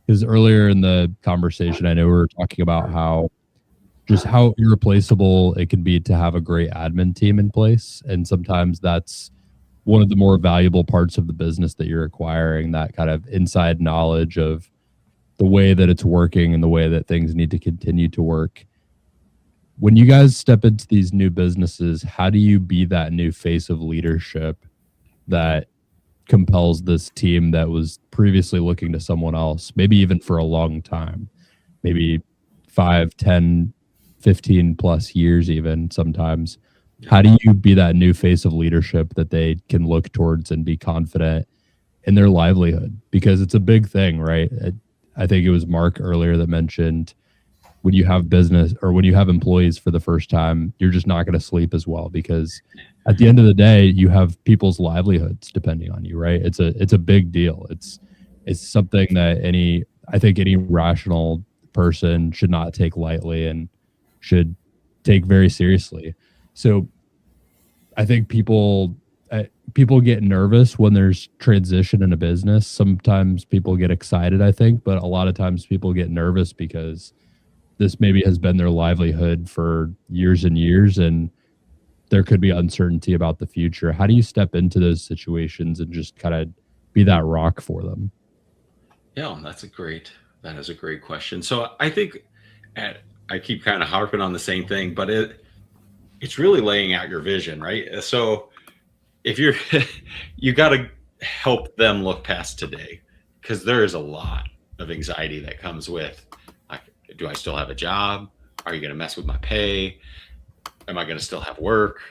Because earlier in the conversation, I know we were talking about how irreplaceable it can be to have a great admin team in place. And sometimes that's one of the more valuable parts of the business that you're acquiring, that kind of inside knowledge of the way that it's working and the way that things need to continue to work. When you guys step into these new businesses, how do you be that new face of leadership that compels this team that was previously looking to someone else, maybe even for a long time, maybe 5, 10, 15 plus years even sometimes? How do you be that new face of leadership that they can look towards and be confident in their livelihood? Because it's a big thing, right? I think it was Mark earlier that mentioned when you have business or when you have employees for the first time, you're just not going to sleep as well, because at the end of the day, you have people's livelihoods depending on you, right? It's a big deal. It's something that any rational person should not take lightly and should take very seriously. So I think people get nervous when there's transition in a business. Sometimes people get excited, I think, but a lot of times people get nervous because this maybe has been their livelihood for years and years, and there could be uncertainty about the future. How do you step into those situations and just kind of be that rock for them? Yeah, that is a great question. So I think I keep kind of harping on the same thing, but it's really laying out your vision, right? So if you got to help them look past today, because there is a lot of anxiety that comes with, like, do I still have a job? Are you going to mess with my pay? Am I going to still have work?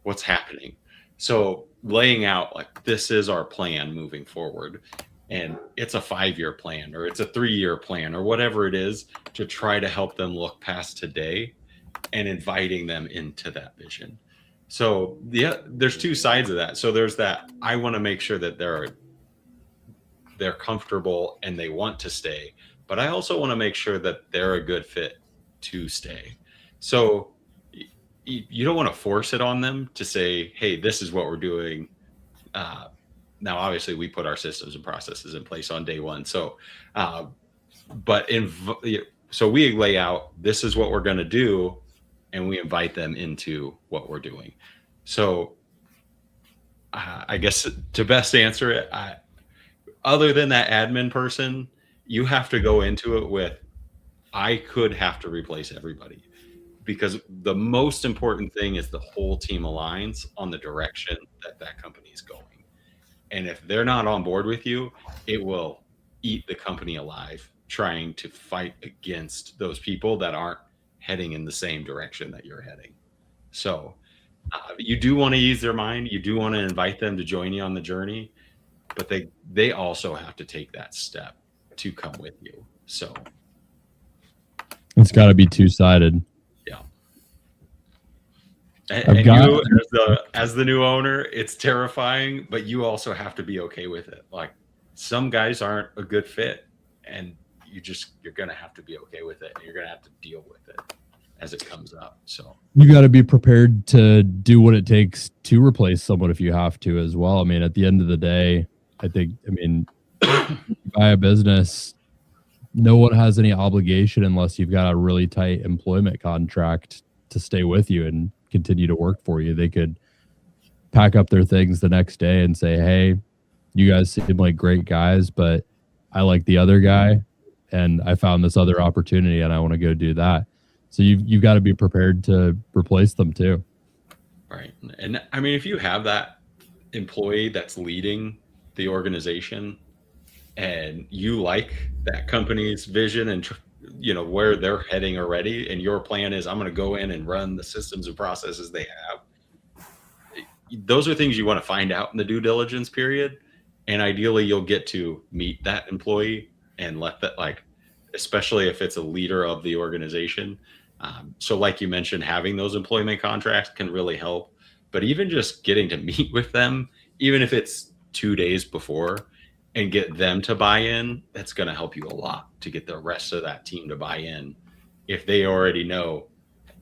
What's happening? So laying out like, this is our plan moving forward. And it's a 5-year plan, or it's a 3-year plan, or whatever it is, to try to help them look past today and inviting them into that vision. So there's two sides of that. So there's that, I want to make sure that they're comfortable and they want to stay, but I also want to make sure that they're a good fit to stay. So you don't want to force it on them to say, hey, this is what we're doing. Now, obviously, we put our systems and processes in place on day one. So, so we lay out, this is what we're going to do, and we invite them into what we're doing. So I guess to best answer it, other than that admin person, you have to go into it with, I could have to replace everybody, because the most important thing is the whole team aligns on the direction that company is going. And if they're not on board with you, it will eat the company alive trying to fight against those people that aren't heading in the same direction that you're heading. So you do want to ease their mind. You do want to invite them to join you on the journey, but they also have to take that step to come with you. So it's got to be two-sided. Yeah. And you, as the new owner, it's terrifying, but you also have to be okay with it. Like, some guys aren't a good fit, and you're going to have to be okay with it. And you're going to have to deal with it as it comes up. So you got to be prepared to do what it takes to replace someone if you have to as well. I mean, at the end of the day, buy a business, no one has any obligation unless you've got a really tight employment contract to stay with you and continue to work for you. They could pack up their things the next day and say, hey, you guys seem like great guys, but I like the other guy and I found this other opportunity and I want to go do that. So you've got to be prepared to replace them too. Right. And I mean, if you have that employee that's leading the organization and you like that company's vision and where they're heading already, and your plan is, I'm going to go in and run the systems and processes they have, those are things you want to find out in the due diligence period. And ideally you'll get to meet that employee and let that, like, especially if it's a leader of the organization. So like you mentioned, having those employment contracts can really help, but even just getting to meet with them, even if it's 2 days before, and get them to buy in, that's going to help you a lot to get the rest of that team to buy in. If they already know,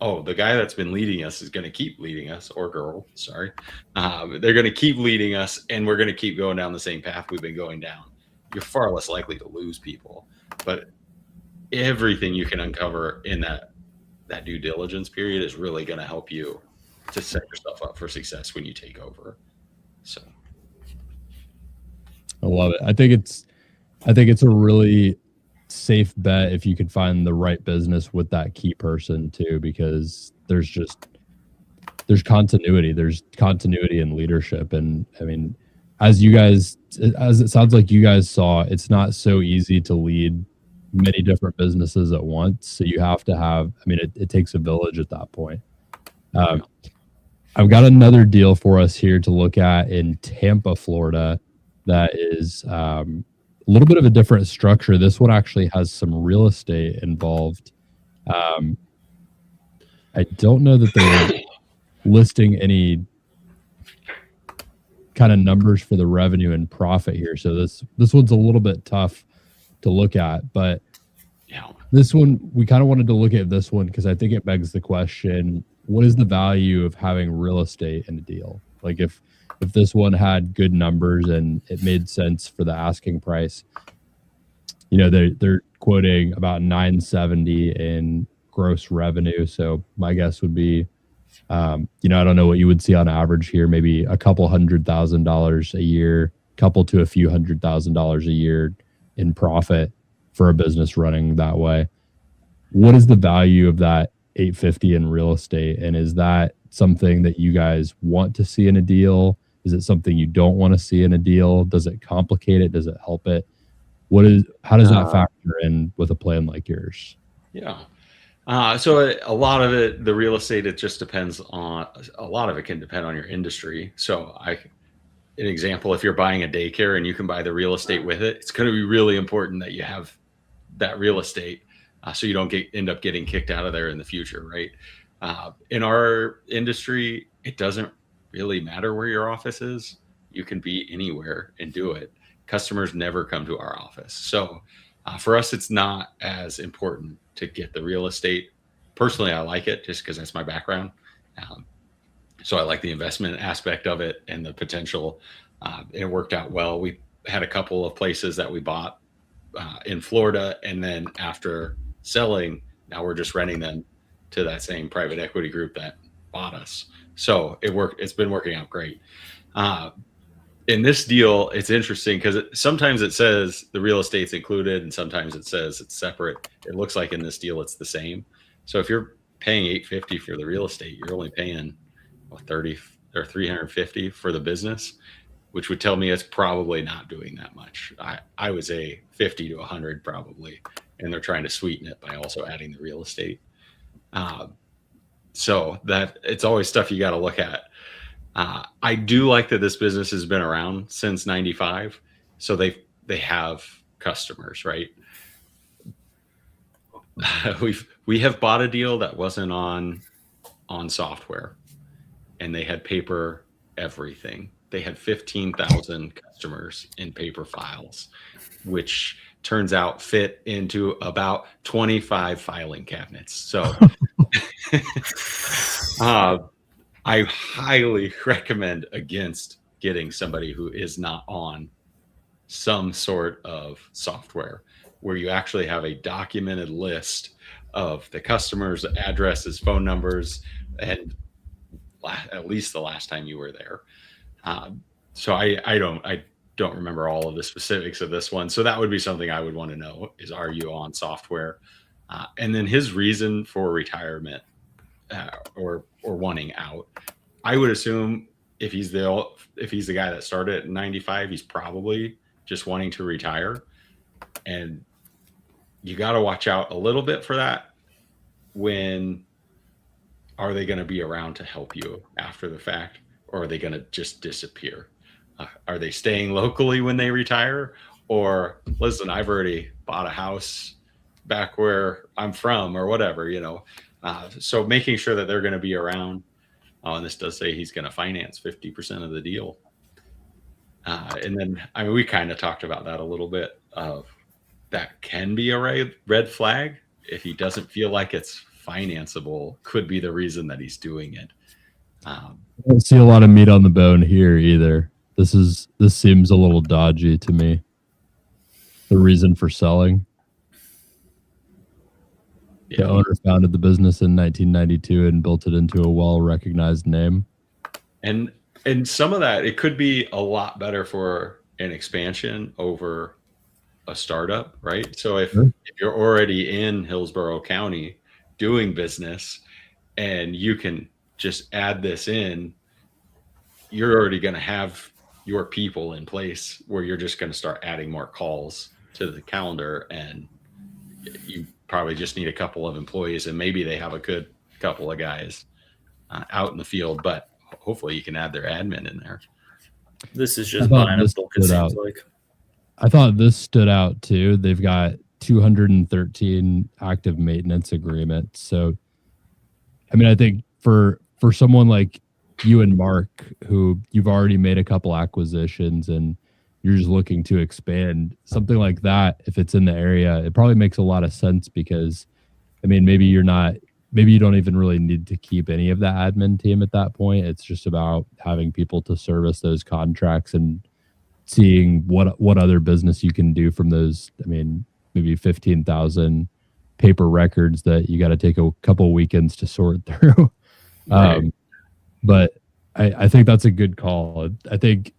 oh, the guy that's been leading us is going to keep leading us, or girl, sorry. They're going to keep leading us and we're going to keep going down the same path we've been going down. You're far less likely to lose people, but everything you can uncover in that due diligence period is really going to help you to set yourself up for success when you take over. So I love it. I think it's a really safe bet if you can find the right business with that key person too, because there's continuity. There's continuity in leadership. And I mean, as it sounds like you guys saw, it's not so easy to lead many different businesses at once. So you have to have, it takes a village at that point. I've got another deal for us here to look at in Tampa, Florida. That is a little bit of a different structure. This one actually has some real estate involved. I don't know that they're listing any kind of numbers for the revenue and profit here. So this one's a little bit tough to look at, but this one, we kind of wanted to look at this one because I think it begs the question, what is the value of having real estate in a deal? Like if this one had good numbers and it made sense for the asking price, they're quoting about 970 in gross revenue. So my guess would be, I don't know what you would see on average here, maybe a couple $100,000 a year, couple to a few $100,000 a year in profit for a business running that way. What is the value of that 850 in real estate? And is that something that you guys want to see in a deal? Is it something you don't want to see in a deal? Does it complicate it? Does it help it? How does that factor in with a plan like yours? Yeah. So a lot of it, the real estate, it just depends on, a lot of it can depend on your industry. So an example, if you're buying a daycare and you can buy the real estate with it, it's going to be really important that you have that real estate so you don't end up getting kicked out of there in the future, right? In our industry, it doesn't really matter where your office is. You can be anywhere and do it. Customers never come to our office. So for us, it's not as important to get the real estate. Personally, I like it just because that's my background. So I like the investment aspect of it and the potential. It worked out well. We had a couple of places that we bought in Florida, and then after selling, now we're just renting them to that same private equity group that bought us. So it's been working out great. In this deal, it's interesting because sometimes it says the real estate's included and sometimes it says it's separate. It looks like in this deal, it's the same. So if you're paying $850 for the real estate, you're only paying $30 or $350 for the business, which would tell me it's probably not doing that much. I would say $50 to $100 probably, and they're trying to sweeten it by also adding the real estate. So that it's always stuff you got to look at. I do like that this business has been around since '95, so they have customers, right? We have bought a deal that wasn't on software, and they had paper everything. They had 15,000 customers in paper files, which turns out fit into about 25 filing cabinets. So I highly recommend against getting somebody who is not on some sort of software where you actually have a documented list of the customers, addresses, phone numbers, and at least the last time you were there. So I don't remember all of the specifics of this one. So that would be something I would want to know is, are you on software? And then his reason for retirement or wanting out. I would assume if he's the guy that started at 95, he's probably just wanting to retire. And you got to watch out a little bit for that. When are they going to be around to help you after the fact, or are they going to just disappear? Are they staying locally when they retire? Or listen, I've already bought a house back where I'm from or whatever, so making sure that they're going to be around. And this does say he's going to finance 50% of the deal. And then, we kind of talked about that a little bit. That can be a red flag if he doesn't feel like it's financeable. Could be the reason that he's doing it. I don't see a lot of meat on the bone here either. This seems a little dodgy to me. The reason for selling. Yeah. The owner founded the business in 1992 and built it into a well-recognized name. And some of that, it could be a lot better for an expansion over a startup, right? So if you're already in Hillsborough County doing business and you can just add this in, you're already going to have your people in place where you're just going to start adding more calls to the calendar, and you probably just need a couple of employees, and maybe they have a good couple of guys out in the field, but hopefully you can add their admin in there. This is just buying a book, it seems like. I thought this stood out too. They've got 213 active maintenance agreements. So, I think for someone like you and Mark, who you've already made a couple acquisitions and you're just looking to expand, something like that, if it's in the area, it probably makes a lot of sense because, maybe you don't even really need to keep any of the admin team at that point. It's just about having people to service those contracts and seeing what other business you can do from those. Maybe 15,000 paper records that you got to take a couple weekends to sort through. Right. But I think that's a good call. I think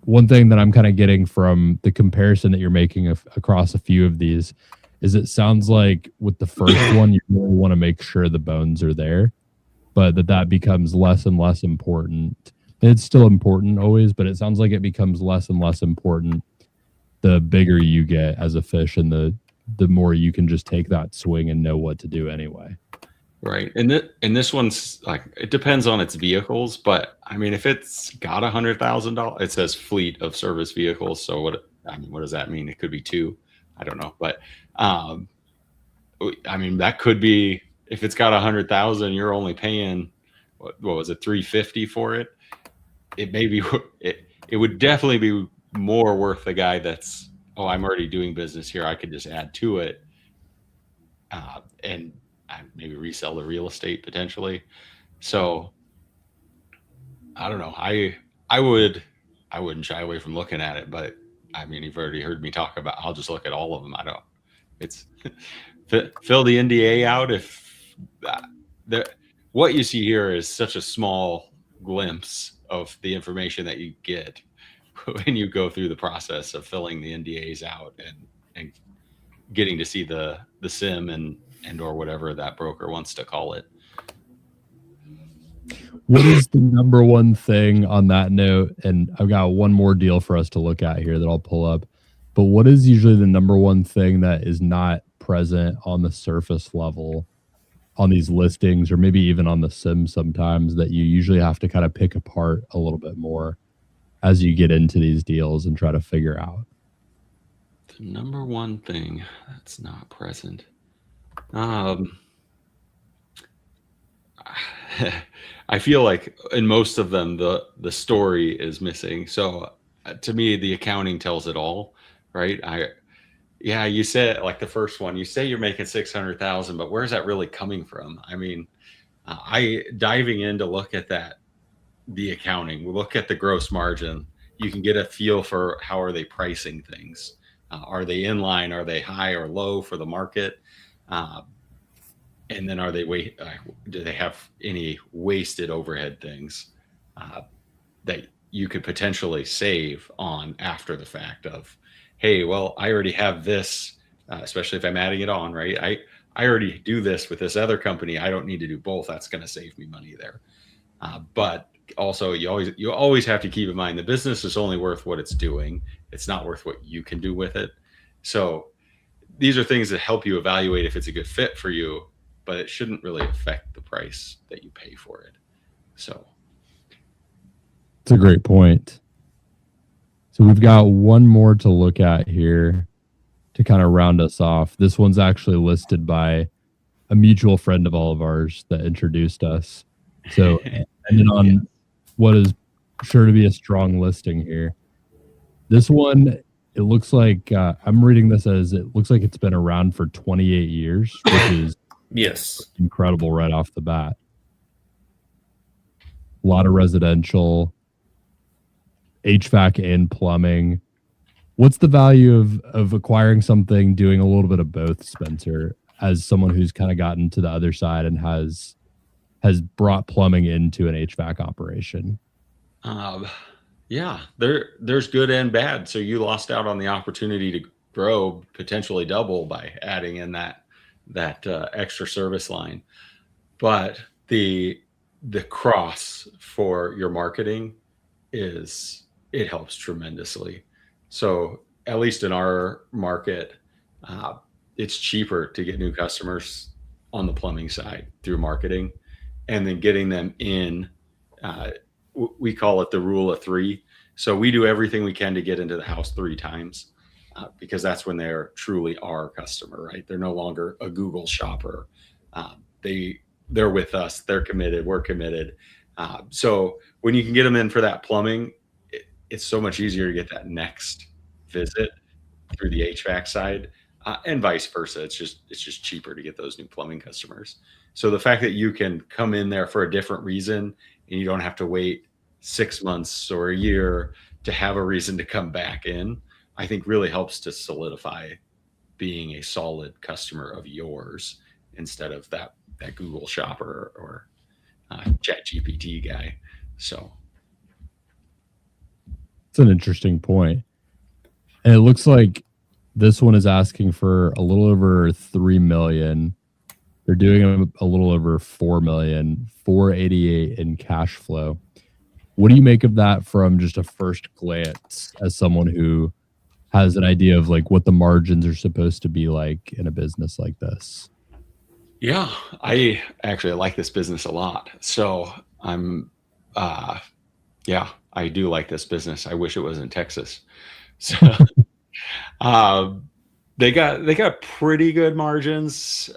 one thing that I'm kind of getting from the comparison that you're making across a few of these is it sounds like with the first one, you really want to make sure the bones are there, but that becomes less and less important. It's still important always, but it sounds like it becomes less and less important the bigger you get as a fish, and the more you can just take that swing and know what to do anyway. Right. And this one's like, it depends on its vehicles, but if it's got $100,000, it says fleet of service vehicles. So what does that mean? It could be 2. I don't know. But that could be, if it's got 100,000, you're only paying, what was it, $350 for it? It may be, it would definitely be more worth the guy that's, I'm already doing business here, I could just add to it and maybe resell the real estate potentially. So I don't know. I wouldn't shy away from looking at it, but you've already heard me talk about, I'll just look at all of them. It's fill the NDA out. If what you see here is such a small glimpse of the information that you get when you go through the process of filling the NDAs out and getting to see the sim and or whatever that broker wants to call it. What is the number one thing on that note? And I've got one more deal for us to look at here that I'll pull up. But what is usually the number one thing that is not present on the surface level on these listings, or maybe even on the sim sometimes, that you usually have to kind of pick apart a little bit more as you get into these deals and try to figure out? The number one thing that's not present. I feel like in most of them, the story is missing. So to me, the accounting tells it all, right? Yeah, you said, like the first one, you say you're making 600,000, but where's that really coming from? I mean, I diving in to look at the accounting, we look at the gross margin. You can get a feel for how are they pricing things. Are they in line? Are they high or low for the market? And then do they have any wasted overhead things that you could potentially save on after the fact of, hey, well, I already have this, especially if I'm adding it on, right? I already do this with this other company. I don't need to do both. That's going to save me money there. But also, you always have to keep in mind the business is only worth what it's doing. It's not worth what you can do with it. So these are things that help you evaluate if it's a good fit for you, but it shouldn't really affect the price that you pay for it. So it's a great point. So we've got one more to look at here to kind of round us off. This one's actually listed by a mutual friend of all of ours that introduced us. So, and then on what is sure to be a strong listing here. This one, it looks like, I'm reading this as, it looks like it's been around for 28 years, which is Yes, incredible right off the bat. A lot of residential, HVAC and plumbing. What's the value of acquiring something, doing a little bit of both, Spencer, as someone who's kind of gotten to the other side and has brought plumbing into an HVAC operation? Yeah, there's good and bad. So you lost out on the opportunity to grow, potentially double, by adding in that extra service line. But the cross for your marketing it helps tremendously. So at least in our market, it's cheaper to get new customers on the plumbing side through marketing, and then getting them in. We call it the rule of three. So we do everything we can to get into the house 3 times, because that's when they're truly our customer, right? They're no longer a Google shopper. They're with us. They're committed. We're committed. So when you can get them in for that plumbing, it's so much easier to get that next visit through the HVAC side, and vice versa. It's just cheaper to get those new plumbing customers. So the fact that you can come in there for a different reason, and you don't have to wait 6 months or a year to have a reason to come back in, I think really helps to solidify being a solid customer of yours, instead of that Google shopper or ChatGPT guy. So it's an interesting point. And it looks like this one is asking for a little over 3 million. They're doing a little over 4 million, 488 in cash flow. What do you make of that from just a first glance, as someone who has an idea of like what the margins are supposed to be like in a business like this? Yeah, I actually like this business a lot. So I do like this business. I wish it was in Texas. So they got pretty good margins.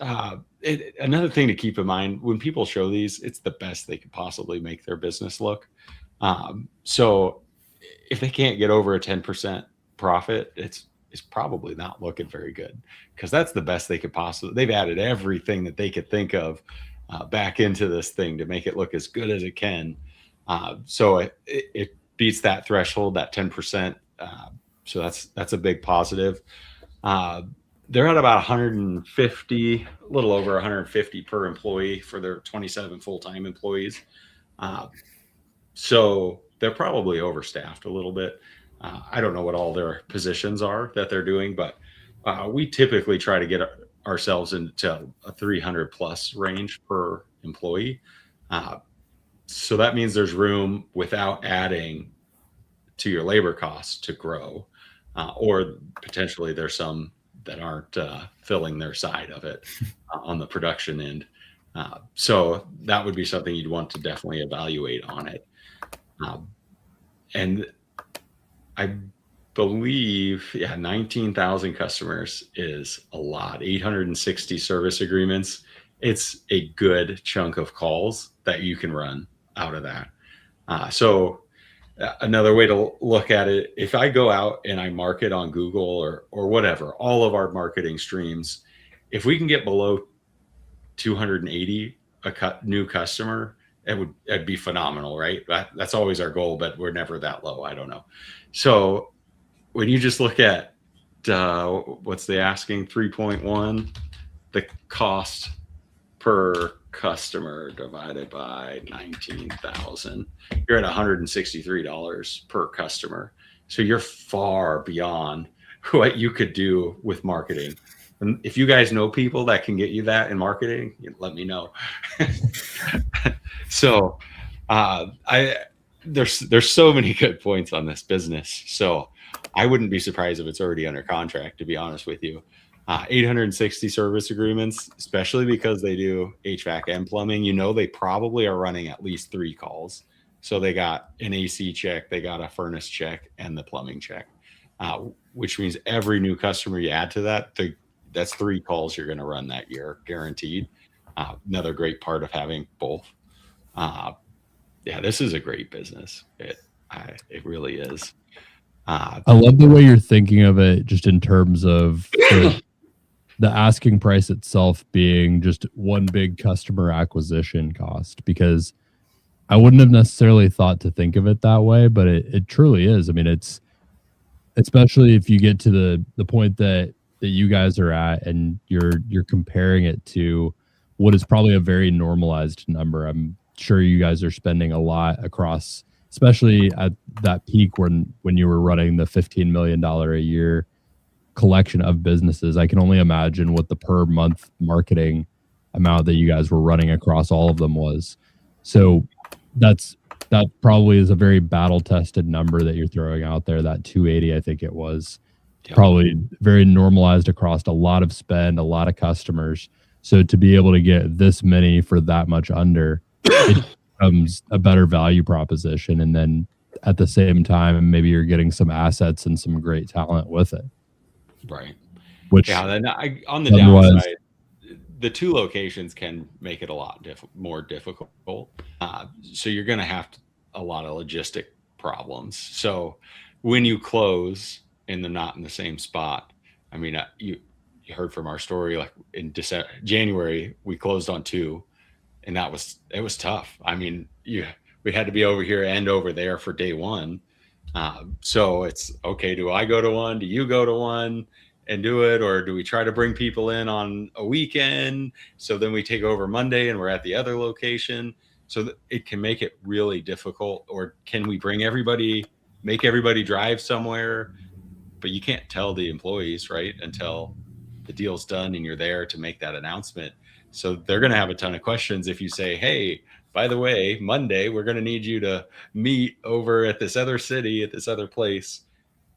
Another thing to keep in mind, when people show these, it's the best they could possibly make their business look. So if they can't get over a 10% profit, it's probably not looking very good, because that's the best they could possibly. They've added everything that they could think of back into this thing to make it look as good as it can. So it beats that threshold, that 10%. So that's a big positive. They're at about 150, a little over 150 per employee for their 27 full-time employees. So they're probably overstaffed a little bit. I don't know what all their positions are that they're doing, but we typically try to get ourselves into a 300 plus range per employee. So that means there's room without adding to your labor costs to grow, or potentially there's some that aren't filling their side of it on the production end. So that would be something you'd want to definitely evaluate on it. And I believe, 19,000 customers is a lot. 860 service agreements. It's a good chunk of calls that you can run out of that. So another way to look at it, if I go out and I market on Google or whatever, all of our marketing streams, if we can get below 280 new customer, it'd be phenomenal, right? That's always our goal, but we're never that low. I don't know. So when you just look at what's the asking 3.1, the cost per customer divided by 19,000, you're at $163 per customer. So you're far beyond what you could do with marketing. And if you guys know people that can get you that in marketing, let me know. So there's so many good points on this business. So I wouldn't be surprised if it's already under contract, to be honest with you. 860 service agreements, especially because they do HVAC and plumbing, they probably are running at least 3 calls. So they got an AC check, they got a furnace check, and the plumbing check, which means every new customer you add to that, that's 3 calls you're going to run that year, guaranteed. Another great part of having both. This is a great business. It really is. I love the way you're thinking of it, just in terms of the asking price itself being just one big customer acquisition cost, because I wouldn't have necessarily thought to think of it that way, but it truly is. I mean, it's, especially if you get to the point that you guys are at, and you're comparing it to what is probably a very normalized number. I'm sure you guys are spending a lot across, especially at that peak when you were running the $15 million a year collection of businesses. I can only imagine what the per month marketing amount that you guys were running across all of them was. So that probably is a very battle tested number that you're throwing out there. That 280, I think it was. Yep. Probably very normalized across a lot of spend, a lot of customers. So to be able to get this many for that much under, it becomes a better value proposition. And then at the same time, maybe you're getting some assets and some great talent with it. Right. Which, then on the downside, the 2 locations can make it a lot more difficult. So you're going to have a lot of logistic problems. So when you close and they're not in the same spot, I mean, you heard from our story, like in January, we closed on 2, and it was tough. I mean, we had to be over here and over there for day 1. So it's okay. Do I go to one? Do you go to one and do it? Or do we try to bring people in on a weekend? So then we take over Monday and we're at the other location. So it can make it really difficult. Or can we make everybody drive somewhere? But you can't tell the employees, right, until the deal's done and you're there to make that announcement. So they're going to have a ton of questions if you say, hey, by the way, Monday, we're going to need you to meet over at this other city, at this other place.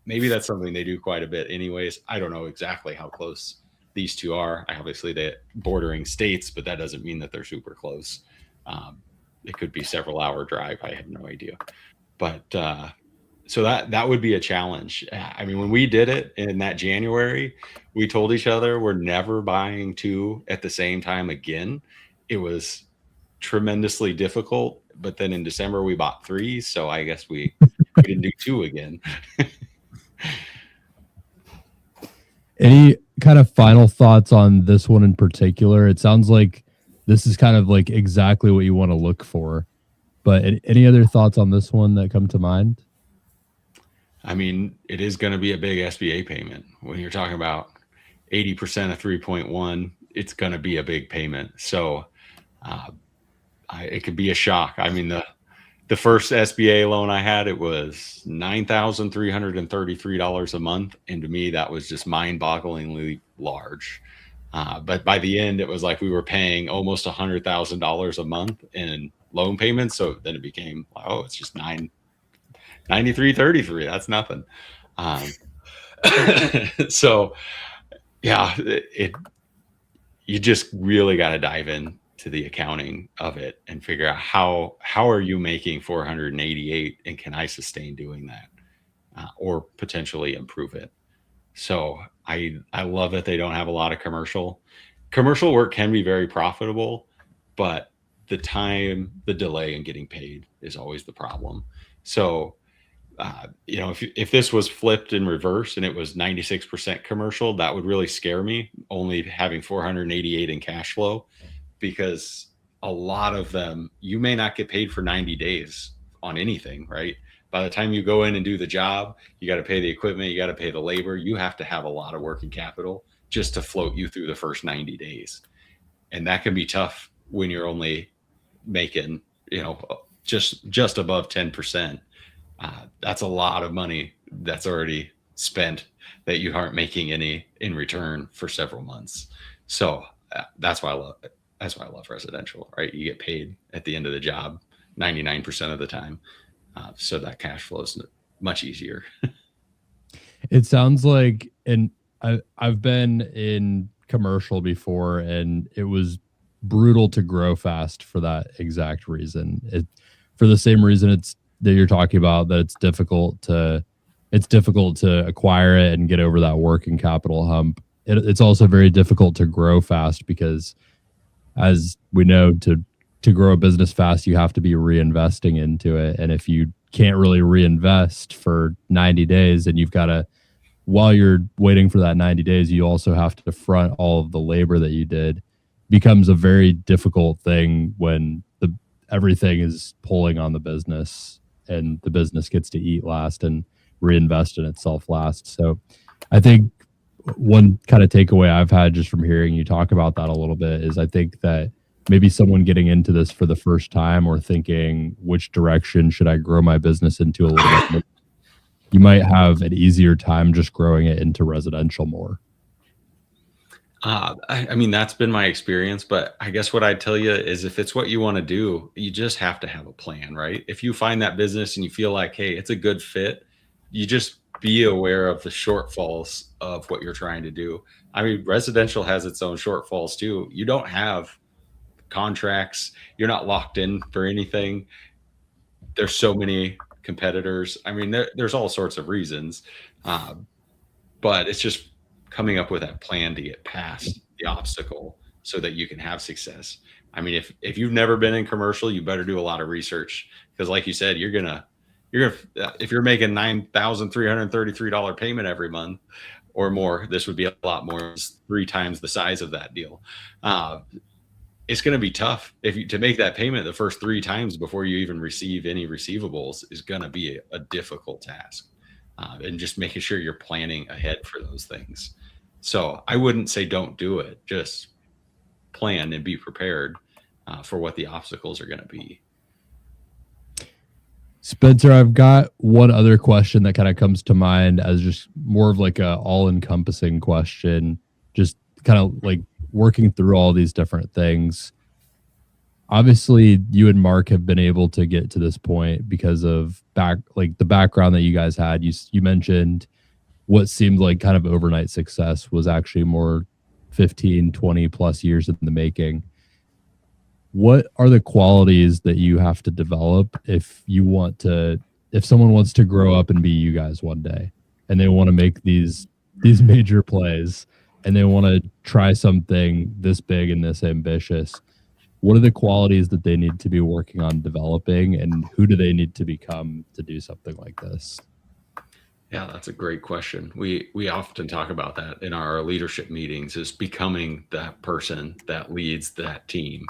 Maybe that's something they do quite a bit anyways. I don't know exactly how close these 2 are. Obviously, they're bordering states, but that doesn't mean that they're super close. It could be several hour drive. I have no idea. But so that would be a challenge. I mean, when we did it in that January, we told each other we're never buying 2 at the same time again. It was tremendously difficult, but then in December we bought 3, so I guess we didn't do 2 again. Any kind of final thoughts on this one in particular? It sounds like this is kind of like exactly what you want to look for, but any other thoughts on this one that come to mind? I mean, it is going to be a big SBA payment. When you're talking about 80% of 3.1, it's going to be a big payment. So it could be a shock. I mean, the first SBA loan I had, it was $9,333 a month. And to me, that was just mind-bogglingly large. But by the end, it was like we were paying almost $100,000 a month in loan payments. So then it became, it's just $93.33. That's nothing. So yeah, you just really got to dive in to the accounting of it and figure out how are you making 488 and can I sustain doing that, or potentially improve it. So I love that they don't have a lot of commercial work. Can be very profitable, but the delay in getting paid is always the problem. So if this was flipped in reverse and it was 96% commercial, that would really scare me, only having 488 in cash flow, because a lot of them, you may not get paid for 90 days on anything, right? By the time you go in and do the job, you got to pay the equipment, you got to pay the labor, you have to have a lot of working capital just to float you through the first 90 days. And that can be tough when you're only making, just above 10%. That's a lot of money that's already spent that you aren't making any in return for several months. So that's why I love residential, right? You get paid at the end of the job 99% of the time. So that cash flow is much easier. It sounds like, and I've been in commercial before, and it was brutal to grow fast for that exact reason. For the same reason that you're talking about, that it's difficult to acquire it and get over that working capital hump. It's also very difficult to grow fast because, as we know, to grow a business fast, you have to be reinvesting into it. And if you can't really reinvest for 90 days, and you've got to, while you're waiting for that 90 days, you also have to front all of the labor that you did, becomes a very difficult thing when everything is pulling on the business and the business gets to eat last and reinvest in itself last. So I think one kind of takeaway I've had just from hearing you talk about that a little bit is, I think that maybe someone getting into this for the first time, or thinking, which direction should I grow my business into a little bit, you might have an easier time just growing it into residential more. I mean, that's been my experience, but I guess what I'd tell you is, if it's what you want to do, you just have to have a plan, right? If you find that business and you feel like, hey, it's a good fit, you just be aware of the shortfalls of what you're trying to do. I mean, residential has its own shortfalls too. You don't have contracts. You're not locked in for anything. There's so many competitors. I mean, there's all sorts of reasons, but it's just coming up with that plan to get past the obstacle so that you can have success. I mean, if you've never been in commercial, you better do a lot of research, because like you said, if you're making $9,333 payment every month or more, this would be a lot more. It's 3 times the size of that deal. It's going to be tough to make that payment the first 3 times before you even receive any receivables is going to be a difficult task. And just making sure you're planning ahead for those things. So I wouldn't say don't do it. Just plan and be prepared for what the obstacles are going to be. Spencer, I've got one other question that kind of comes to mind as just more of like a all-encompassing question, just kind of like working through all these different things. Obviously, you and Mark have been able to get to this point because of the background that you guys had. You mentioned what seemed like kind of overnight success was actually more 15, 20 plus years in the making. What are the qualities that you have to develop if someone wants to grow up and be you guys one day, and they want to make these major plays, and they want to try something this big and this ambitious? What are the qualities that they need to be working on developing, and who do they need to become to do something like this? Yeah, that's a great question. We often talk about that in our leadership meetings, is becoming that person that leads that team,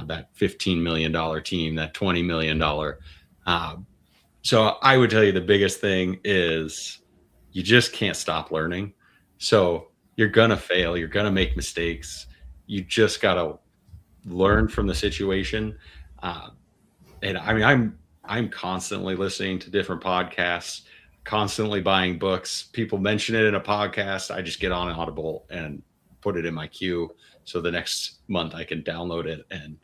that $15 million team, that $20 million. So I would tell you the biggest thing is you just can't stop learning. So you're going to fail. You're going to make mistakes. You just got to learn from the situation. And I mean, I'm constantly listening to different podcasts, constantly buying books. People mention it in a podcast, I just get on Audible and put it in my queue, so the next month I can download it. And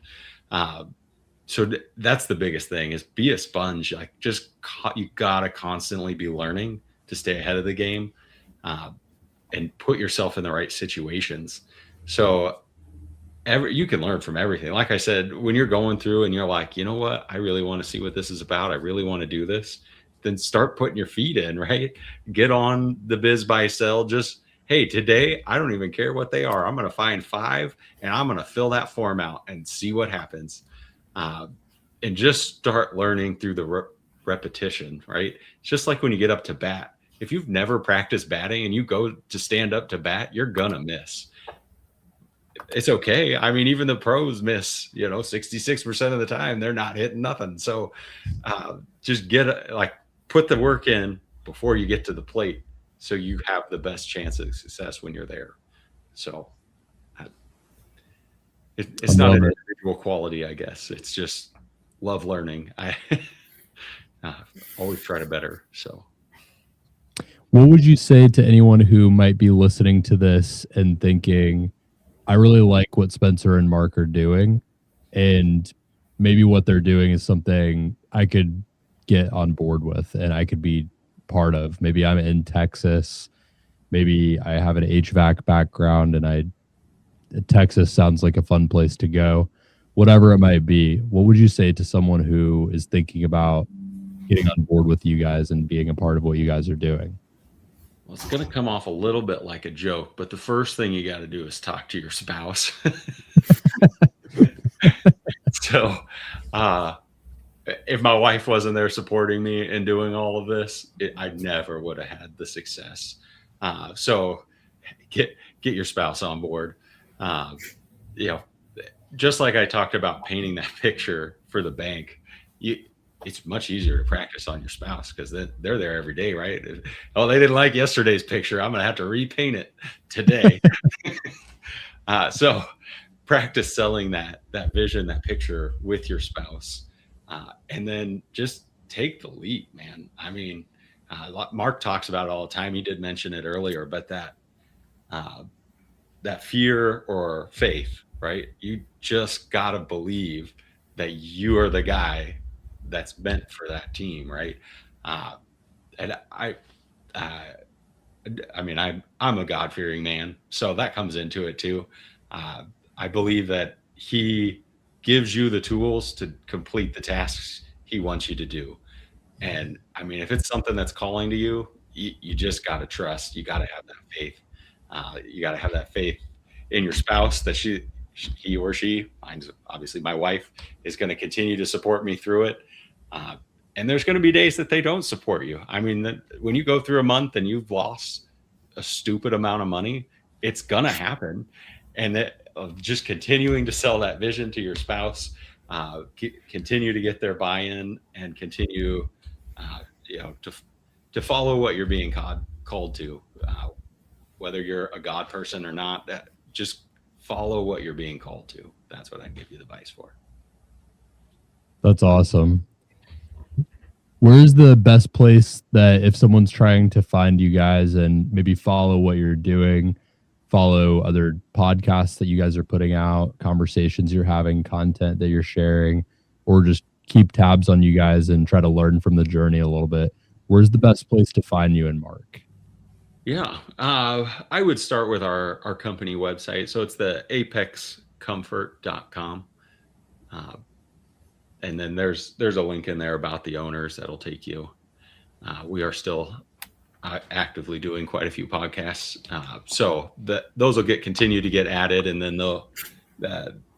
so that's the biggest thing, is be a sponge. Like, you gotta constantly be learning to stay ahead of the game, and put yourself in the right situations. So you can learn from everything. Like I said, when you're going through and you're like, you know what, I really want to see what this is about. I really want to do this. Then start putting your feet in, right? Get on the biz buy sell. Just, hey, today, I don't even care what they are. I'm going to find 5 and I'm going to fill that form out and see what happens. And just start learning through the repetition, right? It's just like when you get up to bat. If you've never practiced batting and you go to stand up to bat, you're going to miss. It's okay. I mean, even the pros miss, 66% of the time they're not hitting nothing. So just put the work in before you get to the plate so you have the best chance of success when you're there. So it's not an individual quality, I guess. It's just love learning. I always try to better. So what would you say to anyone who might be listening to this and thinking, I really like what Spencer and Mark are doing, and maybe what they're doing is something I could get on board with and I could be part of? Maybe I'm in Texas. Maybe I have an HVAC background and Texas sounds like a fun place to go. Whatever it might be, what would you say to someone who is thinking about getting on board with you guys and being a part of what you guys are doing? Well, it's going to come off a little bit like a joke, but the first thing you got to do is talk to your spouse. So if my wife wasn't there supporting me and doing all of this, I never would have had the success. So get your spouse on board. Just like I talked about painting that picture for the bank, it's much easier to practice on your spouse because they're there every day, right? Oh, they didn't like yesterday's picture. I'm going to have to repaint it today. So practice selling that vision, that picture with your spouse. And then just take the leap, man. I mean, Mark talks about it all the time. He did mention it earlier, but that fear or faith, right? You just got to believe that you are the guy that's meant for that team, right? And I'm a God-fearing man, so that comes into it too. I believe that he gives you the tools to complete the tasks he wants you to do. And I mean, if it's something that's calling to you, you just got to trust. You got to have that faith. You got to have that faith in your spouse that he or she, mine's obviously my wife, is going to continue to support me through it. And there's going to be days that they don't support you. I mean, when you go through a month and you've lost a stupid amount of money, it's going to happen. And just continuing to sell that vision to your spouse, continue to get their buy-in and continue, to follow what you're being called to, whether you're a God person or not, just follow what you're being called to. That's what I give you the advice for. That's awesome. Where's the best place that if someone's trying to find you guys and maybe follow what you're doing, follow other podcasts that you guys are putting out, conversations you're having, content that you're sharing, or just keep tabs on you guys and try to learn from the journey a little bit? Where's the best place to find you and Mark? Yeah, I would start with our company website. So it's the apexcomfort.com. And then there's a link in there about the owners that'll take you. We are still actively doing quite a few podcasts. So those will continue to get added. And then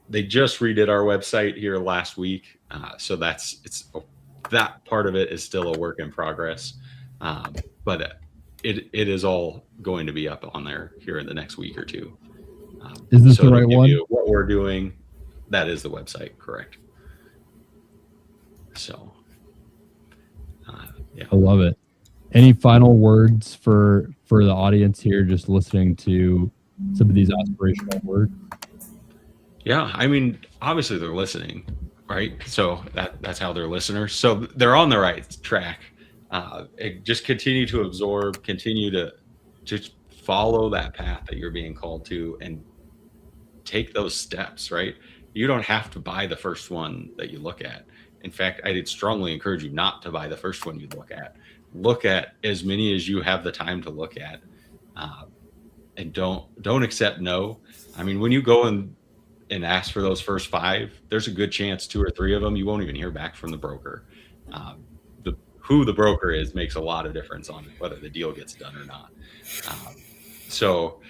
they just redid our website here last week. So that part of it is still a work in progress. But it is all going to be up on there here in the next week or two. Is this the right one? What we're doing, that is the website, correct? So, yeah. I love it. Any final words for the audience here, just listening to some of these aspirational words? Yeah, I mean, obviously they're listening, right? So that's how they're listeners. So they're on the right track. Just continue to absorb, continue to just follow that path that you're being called to and take those steps, right? You don't have to buy the first one that you look at. In fact, I'd strongly encourage you not to buy the first one you look at. Look at as many as you have the time to look at, and don't accept no. I mean, when you go and and ask for those first 5, there's a good chance 2 or 3 of them you won't even hear back from the broker. Who the broker is makes a lot of difference on whether the deal gets done or not. So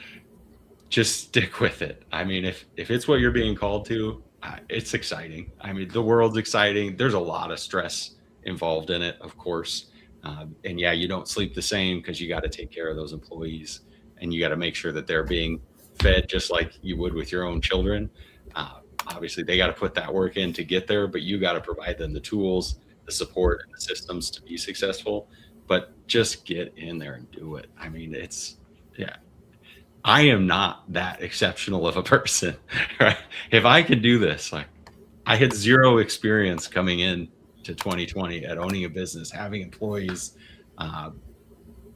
just stick with it. I mean, if it's what you're being called to, it's exciting. I mean, the world's exciting. There's a lot of stress involved in it, of course. And yeah, you don't sleep the same because you got to take care of those employees, and you got to make sure that they're being fed just like you would with your own children. Obviously, they got to put that work in to get there, but you got to provide them the tools, the support, and the systems to be successful. But just get in there and do it. I mean, I am not that exceptional of a person, right? If I could do this, like, I had 0 experience coming in to 2020 at owning a business, having employees.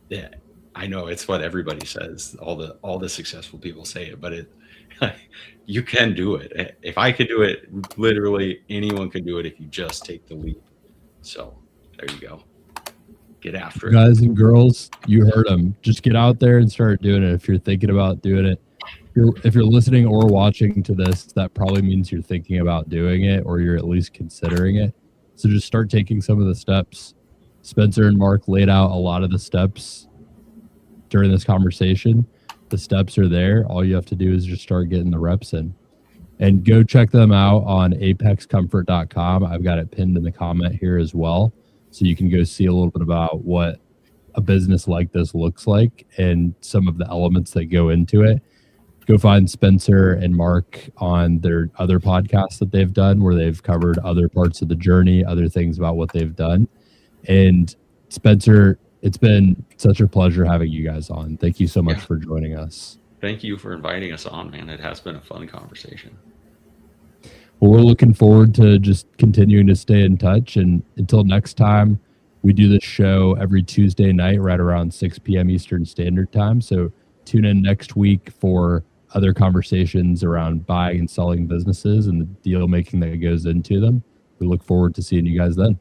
Yeah, I know it's what everybody says. All the successful people say it, but you can do it. If I could do it, literally anyone can do it if you just take the leap. So there you go. Get after it. Guys and girls, you heard them. Just get out there and start doing it. If you're thinking about doing it, if you're listening or watching to this, that probably means you're thinking about doing it, or you're at least considering it. So just start taking some of the steps. Spencer and Mark laid out a lot of the steps during this conversation. The steps are there. All you have to do is just start getting the reps in. And go check them out on apexcomfort.com. I've got it pinned in the comment here as well. So you can go see a little bit about what a business like this looks like and some of the elements that go into it. Go find Spencer and Mark on their other podcasts that they've done where they've covered other parts of the journey, other things about what they've done. And Spencer, it's been such a pleasure having you guys on. Thank you so much for joining us. Thank you for inviting us on, man. It has been a fun conversation. Well, we're looking forward to just continuing to stay in touch. And until next time, we do this show every Tuesday night right around 6 p.m. Eastern Standard Time. So tune in next week for other conversations around buying and selling businesses and the deal making that goes into them. We look forward to seeing you guys then.